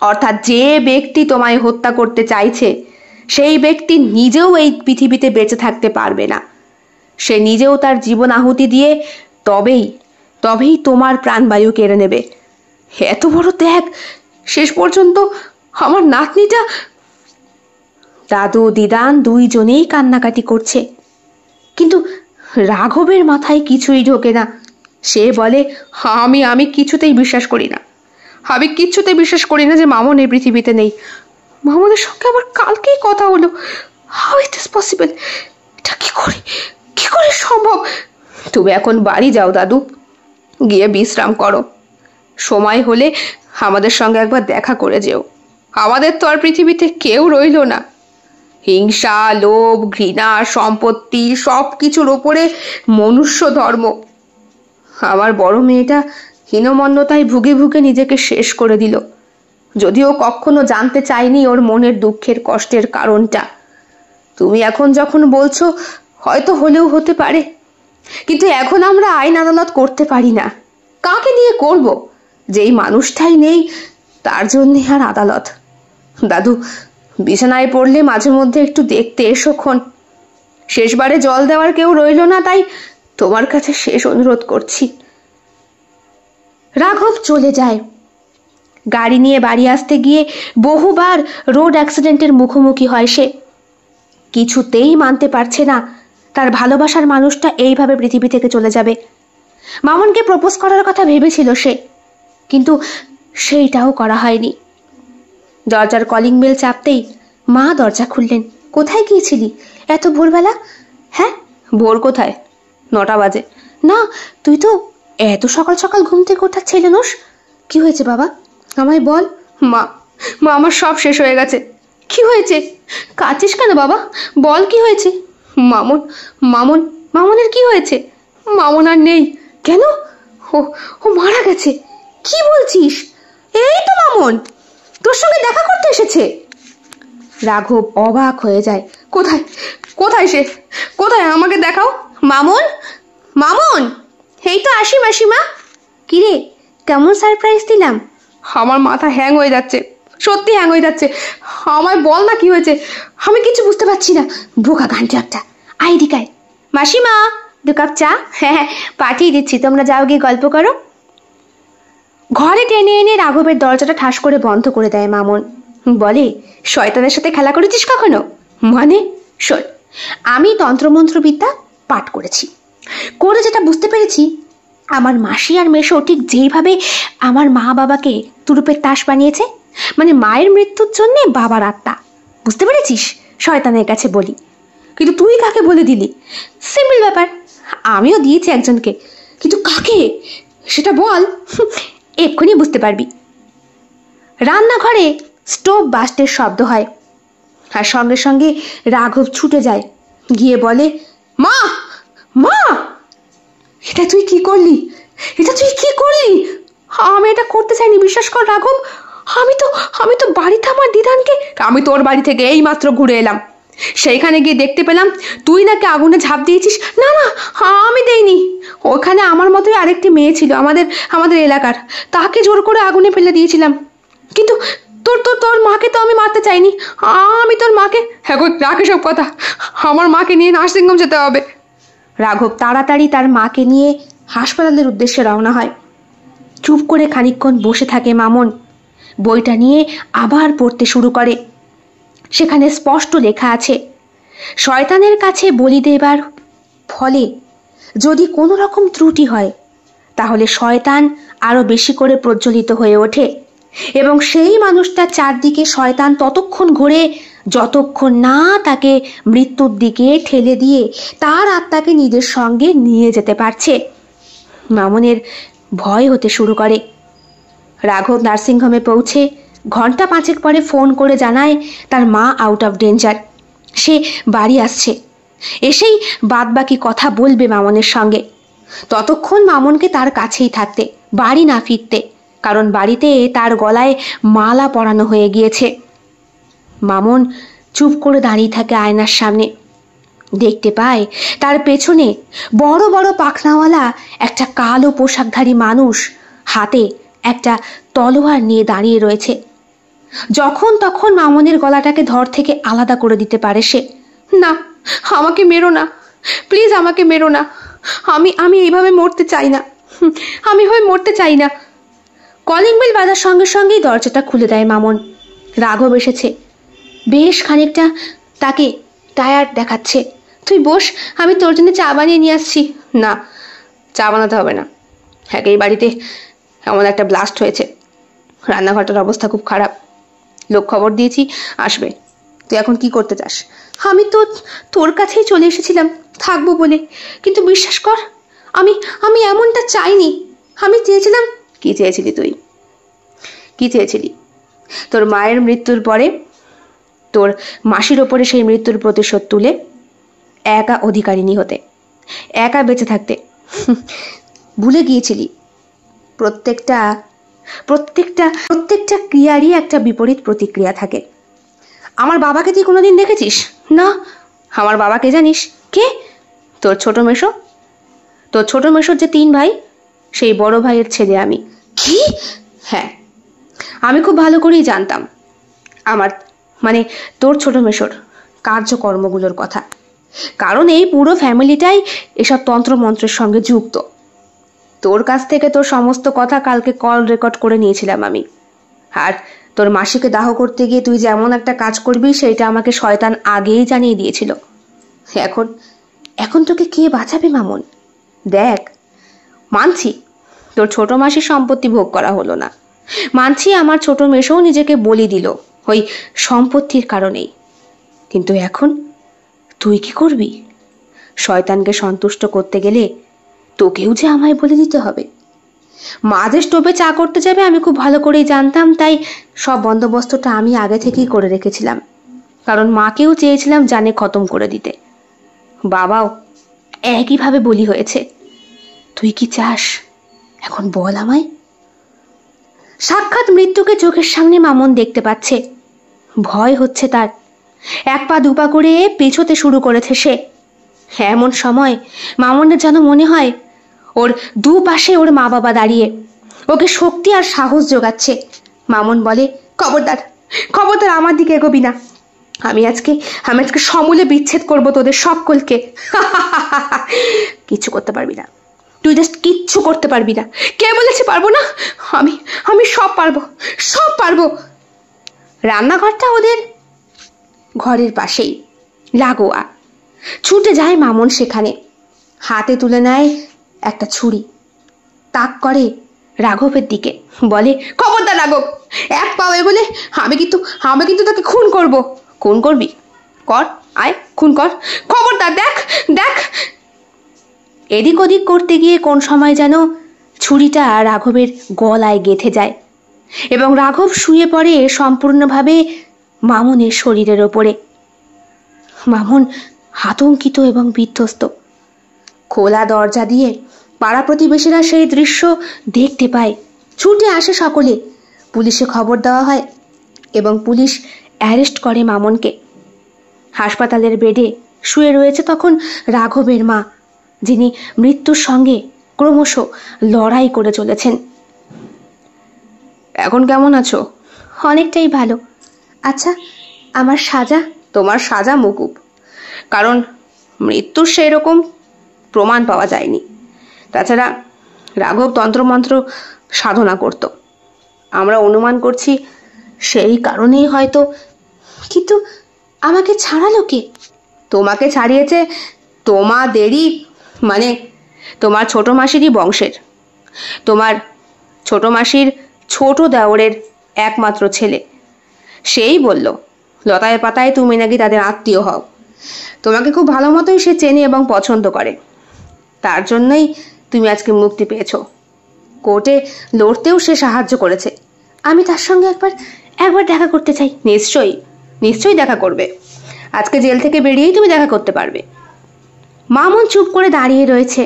অর্থাৎ যে ব্যক্তি তোমায় হত্যা করতে চাইছে, সেই ব্যক্তি নিজেও এই পৃথিবীতে বেঁচে থাকতে পারবে না। সে নিজেও তার জীবন আহুতি দিয়ে তবেই তোমার প্রাণবায়ু কেড়ে নেবে। এত বড় ত্যাগ! শেষ পর্যন্ত আমার নাতনিটা। দাদু দিদান দুইজনেই কান্নাকাটি করছে। কিন্তু রাঘবের মাথায় কিছুই ঢোকে না। সে বলে, আমি আমি কিছুতেই বিশ্বাস করি না, আমি কিচ্ছুতেই বিশ্বাস করি না যে মামন এই পৃথিবীতে নেই। মামনের সঙ্গে আবার কালকেই কথা হলো। How it is possible? এটা কি করে সম্ভব? তুমি এখন বাড়ি যাও দাদু, গিয়ে বিশ্রাম করো। সময় হলে আমাদের সঙ্গে একবার দেখা করে যেও। আমাদের তো আর পৃথিবীতে কেউ রইল না। হিংসা, লোভ, ঘৃণা, সম্পত্তি সব কিছুর ওপরে মনুষ্য ধর্ম। আমার বড় মেয়েটা হীনমন্যতায় ভুগে ভুগে নিজেকে শেষ করে দিল, যদিও কখনো জানতে চাইনি ওর মনের দুঃখের কষ্টের কারণটা। তুমি এখন যখন বলছো হয়তো হলেও হতে পারে, কিন্তু এখন আমরা আইন আদালত করতে পারি না। কাকে নিয়ে করব? যেই মানুষটাই নেই তার জন্যে আর আদালত। দাদু, বিছানায় পড়লে মাঝে মধ্যে একটু দেখতে এসোক্ষণ। শেষবারে জল দেওয়ার কেউ রইল না, তাই তোমার কাছে শেষ অনুরোধ করছি। রাঘব চলে যায়। গাড়ি নিয়ে বাড়ি আসতে গিয়ে বহুবার রোড অ্যাক্সিডেন্টের মুখোমুখি হয় সে। কিছুতেই মানতে পারছে না তার ভালোবাসার মানুষটা এইভাবে পৃথিবী থেকে চলে যাবে। মামনকে প্রপোজ করার কথা ভেবেছিল সে, কিন্তু সেইটাও করা হয়নি। দরজার কলিং বেল চাপতেই মা দরজা খুললেন। কোথায় গিয়েছিলি এত ভোরবেলা? হ্যাঁ, ভোর কোথায়? 9টা বাজে। না, তুই তো এত সকাল সকাল ঘুম থেকে ওঠার ছেলে নোস। কি হয়েছে বাবা, আমায় বল। মা, আমার সব শেষ হয়ে গেছে। কি হয়েছে? কাঁদছিস কেন বাবা? বল কি হয়েছে? মামনের কি হয়েছে? মামন আর নেই। কেন? ও মারা গেছে? কি বলছিস? এই তো মামন তোর সঙ্গে দেখা করতে এসেছে। রাঘব অবাক হয়ে যায়। কোথায় সে? কোথায়? আমাকে দেখাও। মামন, এই তো আসি মাসিমা। কিরে, কেমন সারপ্রাইজ দিলাম? আমার মাথা হ্যাং হয়ে যাচ্ছে, সত্যি হ্যাং হয়ে যাচ্ছে। আমায় বল না কি হয়েছে। আমি কিছু বুঝতে পারছি না। বোকা গানটা একটা। আয় দিকায়। মাসিমা, 2 কাপ চা। হ্যাঁ, পাঠিয়ে দিচ্ছি, তোমরা যাও গিয়ে গল্প করো। ঘরে টেনে এনে রাঘবের দরজাটা ঠাস করে বন্ধ করে দেয় মামন। বলে, শয়তানের সাথে খেলা করেছিস কখনো? মানে শোন, আমি তন্ত্রমন্ত্রবিদ্যা পাঠ করেছি, করে যেটা বুঝতে পেরেছি, আমার মাসি আর মেশো ঠিক যেইভাবে আমার মা বাবাকে তুরুপের তাস বানিয়েছে, মানে মায়ের মৃত্যুর জন্যে বাবার আত্মা, বুঝতে পেরেছিস, শয়তানের কাছে বলি। কিন্তু তুই কাকে বলে দিলি? সিম্পল ব্যাপার, আমিও দিয়েছি একজনকে, কিন্তু কাকে সেটা বল। এক্ষুনি বুঝতে পারবি। রান্নাঘরে স্টোভ বাস্টের শব্দ হয়, আর সঙ্গে সঙ্গে রাঘব ছুটে যায়, গিয়ে বলে, মা মা, এটা তুই কি করলি? আমি এটা করতে চাইনি, বিশ্বাস কর রাঘব। আমি তো বাড়িতে আমার দিদানকে, আমি তোর বাড়ি থেকে এই মাত্র ঘুরে এলাম, সেইখানে গিয়ে দেখতে পেলাম তুই নাকি আগুনে ঝাঁপ দিয়েছিস। না না, আমি দেইনি। ওখানে আমার মতোই আরেকটি মেয়ে ছিল আমাদের এলাকার, তাকে জোর করে আগুনে ফেলে দিয়েছিলাম। কিন্তু তোর মাকে তো আমি মারতে চাইনি। আমি তোর মাকে, হ্যাঁ গো, রাখ সব কথা, আমার মাকে নিয়ে নার্সিংহোম যেতে হবে। রাঘব তাড়াতাড়ি তার মাকে নিয়ে হাসপাতালের উদ্দেশ্যে রওনা হয়। চুপ করে খানিকক্ষণ বসে থাকে মামন, বইটা নিয়ে আবার পড়তে শুরু করে। সেখানে স্পষ্ট লেখা আছে, শয়তানের কাছে বলি দেবার ফলে যদি কোনো রকম ত্রুটি হয়, তাহলে শয়তান আরো বেশি করে প্রজ্বলিত হয়ে ওঠে, এবং সেই মানুষটার চারদিকে শয়তান ততক্ষণ ঘুরে যতক্ষণ না তাকে মৃত্যুর দিকে ঠেলে দিয়ে তার আত্মাকে নিজের সঙ্গে নিয়ে যেতে পারছে। মামনের ভয় হতে শুরু করে। রাঘব নার্সিংহোমে পৌঁছে ঘন্টা 5 পরে ফোন করে জানায় তার মা আউট অফ ডেঞ্জার, সে বাড়ি আসছে, এসেই বাদবাকি কথা বলবে মামনের সঙ্গে। ততক্ষণ মামনকে তার কাছেই থাকতে, বাড়ি না ফিরতে, কারণ বাড়িতে তার গলায় মালা পরানো হয়ে গিয়েছে। মামন চুপ করে দাঁড়িয়ে থাকে আয়নার সামনে। দেখতে পায় তার পেছনে বড় বড় পাখনাওয়ালা একটা কালো পোশাকধারী মানুষ হাতে একটা তলোয়ার নিয়ে দাঁড়িয়ে রয়েছে। যখন তখন মামনের গলাটাকে ধর থেকে আলাদা করে দিতে পারে সে। না, আমাকে মেরো না, প্লিজ আমাকে মেরো না, আমি এইভাবে মরতে চাই না, আমি মরতে চাই না। কলিং বেল বাজার সঙ্গে সঙ্গেই দরজাটা খুলে দেয় মামন। রাঘব এসেছে, বেশ খানিকটা তাকে টায়ার্ড দেখাচ্ছে, তুই বস, আমি তোর জন্য চা বানিয়ে নিয়ে আসছি। না, চা বানাতে হবে না। এই বাড়িতে এমন একটা ব্লাস্ট হয়েছে, রান্নাঘরটার অবস্থা খুব খারাপ। লোক খবর দিয়েছি, আসবে। তুই এখন কি করতে চাস? আমি তো তোর কাছেই চলে এসেছিলাম থাকবো বলে, কিন্তু বিশ্বাস কর, আমি আমি এমনটা চাইনি। আমি চেয়েছিলাম। কি চেয়েছিলি তুই? কি চেয়েছিলি? তোর মায়ের মৃত্যুর পরে তোর মাসির ওপরে সেই মৃত্যুর প্রতিশোধ তুলে একা অধিকারিণী হতে, একা বেঁচে থাকতে। ভুলে গিয়েছিলি প্রত্যেকটা প্রত্যেকটা প্রত্যেকটা ক্রিয়ারই একটা বিপরীত প্রতিক্রিয়া থাকে। আমার বাবাকে তুই কোনোদিন দেখেছিস? না। আমার বাবাকে জানিস? কে? তোর ছোট মেশো। তোর ছোট মেশোর যে 3 ভাই, সেই বড় ভাইয়ের ছেলে আমি। কি? হ্যাঁ, আমি খুব ভালো করেই জানতাম আমার মানে তোর ছোট মেশোর কার্যকর্মগুলোর কথা, কারণ এই পুরো ফ্যামিলিটাই এসব তন্ত্রমন্ত্রের সঙ্গে যুক্ত। তোর কাছ থেকে তোর সমস্ত কথা কালকে কল রেকর্ড করে নিয়েছিলাম আমি। আর তোর মাসিকে দাহ করতে গিয়ে তুই যে এমন একটা কাজ করবি সেইটা আমাকে শয়তান আগেই জানিয়ে দিয়েছিল। এখন এখন তোকে কে বাঁচাবে মামুন? দেখ, মানছি তোর ছোট মাসির সম্পত্তি ভোগ করা হলো না, মানছি আমার ছোট মেশোও নিজেকে বলি দিল ওই সম্পত্তির কারণেই, কিন্তু এখন তুই কি করবি? শয়তানকে সন্তুষ্ট করতে গেলে তোকেও যে আমায় বলে দিতে হবে। মা যে স্টোভে চা করতে যাবে আমি খুব ভালো করেই জানতাম, তাই সব বন্দোবস্তটা আমি আগে থেকেই করে রেখেছিলাম, কারণ মাকেও চেয়েছিলাম জানে খতম করে দিতে। বাবাও একইভাবে বলি হয়েছে। তুই কি চাস এখন বল আমায়? সাক্ষাৎ মৃত্যুকে চোখের সামনে মামুন দেখতে পাচ্ছে। ভয় হচ্ছে তার। 1 পা 2 পা করে পেছোতে শুরু করেছে সে। এমন সময় মামুনের যেন মনে হয় ওর 2 পাশে ওর মা বাবা দাঁড়িয়ে ওকে শক্তি আর সাহস যোগাচ্ছে। মামুন বলে, খবরদার, খবরদার আমার দিকে এগোবি না। আমি আজকে সমূলে বিচ্ছেদ করব তোদের সকলকে। কিচ্ছু করতে পারবি না। তুই জাস্ট কিচ্ছু করতে পারবি না। কে বলেছে পারবো না? আমি আমি সব পারবো, সব পারবো। রান্নাঘরটা ওদের ঘরের পাশেই লাগোয়া। ছুটে যায় মামুন সেখানে, হাতে তুলে নেয় একটা ছুরি, তাক করে রাঘবের দিকে, বলে, খবরদার রাঘব, 1 পাও এগোলে আমি কিন্তু তোকে খুন করব। খুন করবি? কর, আয় খুন কর, খবরদার। দেখ দেখ। এদিক ওদিক করতে গিয়ে কোন সময় যেন ছুরিটা রাঘবের গলায় গেঁথে যায় এবং রাঘব শুয়ে পড়ে সম্পূর্ণভাবে মামুনের শরীরের ওপরে। মামুন আতঙ্কিত এবং বিধ্বস্ত। খোলা দরজা দিয়ে পাড়া প্রতিবেশীরা সেই দৃশ্য দেখতে পায়। ছুটে আসে সকলে, পুলিশে খবর দেওয়া হয় এবং পুলিশ অ্যারেস্ট করে মামুনকে। হাসপাতালের বেডে শুয়ে রয়েছে তখন রাঘবের মা, যিনি মৃত্যুর সঙ্গে ক্রমশ লড়াই করে চলেছেন। এখন কেমন আছো? অনেকটাই ভালো। আচ্ছা, আমার সাজা? তোমার সাজা মকুব, কারণ মৃত্যুর সেই রকম প্রমাণ পাওয়া যায়নি। তাছাড়া রাঘব তন্ত্রমন্ত্র সাধনা করত, আমরা অনুমান করছি সেই কারণেই হয়তো। কিন্তু আমাকে ছাড়ালো কে? তোমাকে ছাড়িয়েছে তোমাদেরই মানে তোমার ছোট মাসিরই বংশের, তোমার ছোট মাসির ছোট দেওরের একমাত্র ছেলে। সেই বলল লতায় পাতায় তুমি নাকি তাদের আত্মীয় হও। তোমাকে খুব ভালো মতোই সে চেনে এবং পছন্দ করে, তার জন্যই তুমি আজকে মুক্তি পেয়েছো। কোর্টে লড়তেও সে সাহায্য করেছে। আমি তার সঙ্গে একবার দেখা করতে চাই। নিশ্চয়ই নিশ্চয়ই দেখা করবে। আজকে জেল থেকে বেরিয়েই তুমি দেখা করতে পারবে। মামুন চুপ করে দাঁড়িয়ে রয়েছে।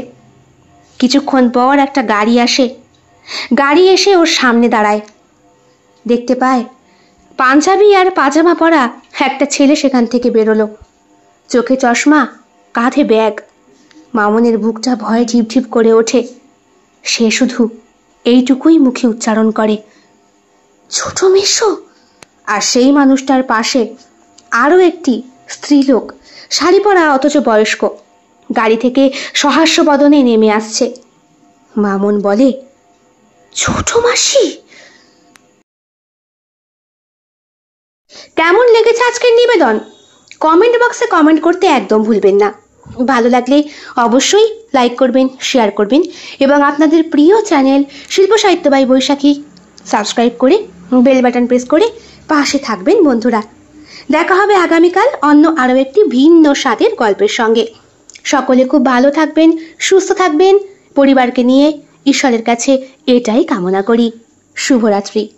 কিছুক্ষণ পর একটা গাড়ি আসে। গাড়ি এসে ওর সামনে দাঁড়ায়। দেখতে পায় পাঞ্জাবি আর পাজামা পরা একটা ছেলে সেখান থেকে বেরোলো। চোখে চশমা, কাঁধে ব্যাগ। মামুনের বুকটা ভয়ে ঢিপঢিপ করে ওঠে। সে শুধু এইটুকুই মুখে উচ্চারণ করে, ছোট মেশো। আর সেই মানুষটার পাশে আরও একটি স্ত্রীলোক, শাড়ি পরা অথচ বয়স্ক, গাড়ি থেকে সহাস্য বদনে নেমে আসছে। মামুন বলে, ছোট মাসি। কেমন লেগেছে আজকের নিবেদন? কমেন্ট বক্সে কমেন্ট করতে একদম ভুলবেন না। ভালো লাগলে অবশ্যই লাইক করবেন, শেয়ার করবেন এবং আপনাদের প্রিয় চ্যানেল শিল্প সাহিত্য বাই বৈশাখী সাবস্ক্রাইব করে বেল বাটন প্রেস করে পাশে থাকবেন বন্ধুরা। দেখা হবে আগামীকাল অন্য আরও একটি ভিন্ন স্বাদের গল্পের সঙ্গে। সকলে খুব ভালো থাকবেন, সুস্থ থাকবেন, পরিবারকে নিয়ে ঈশ্বরের কাছে এটাই কামনা করি। শুভরাত্রি।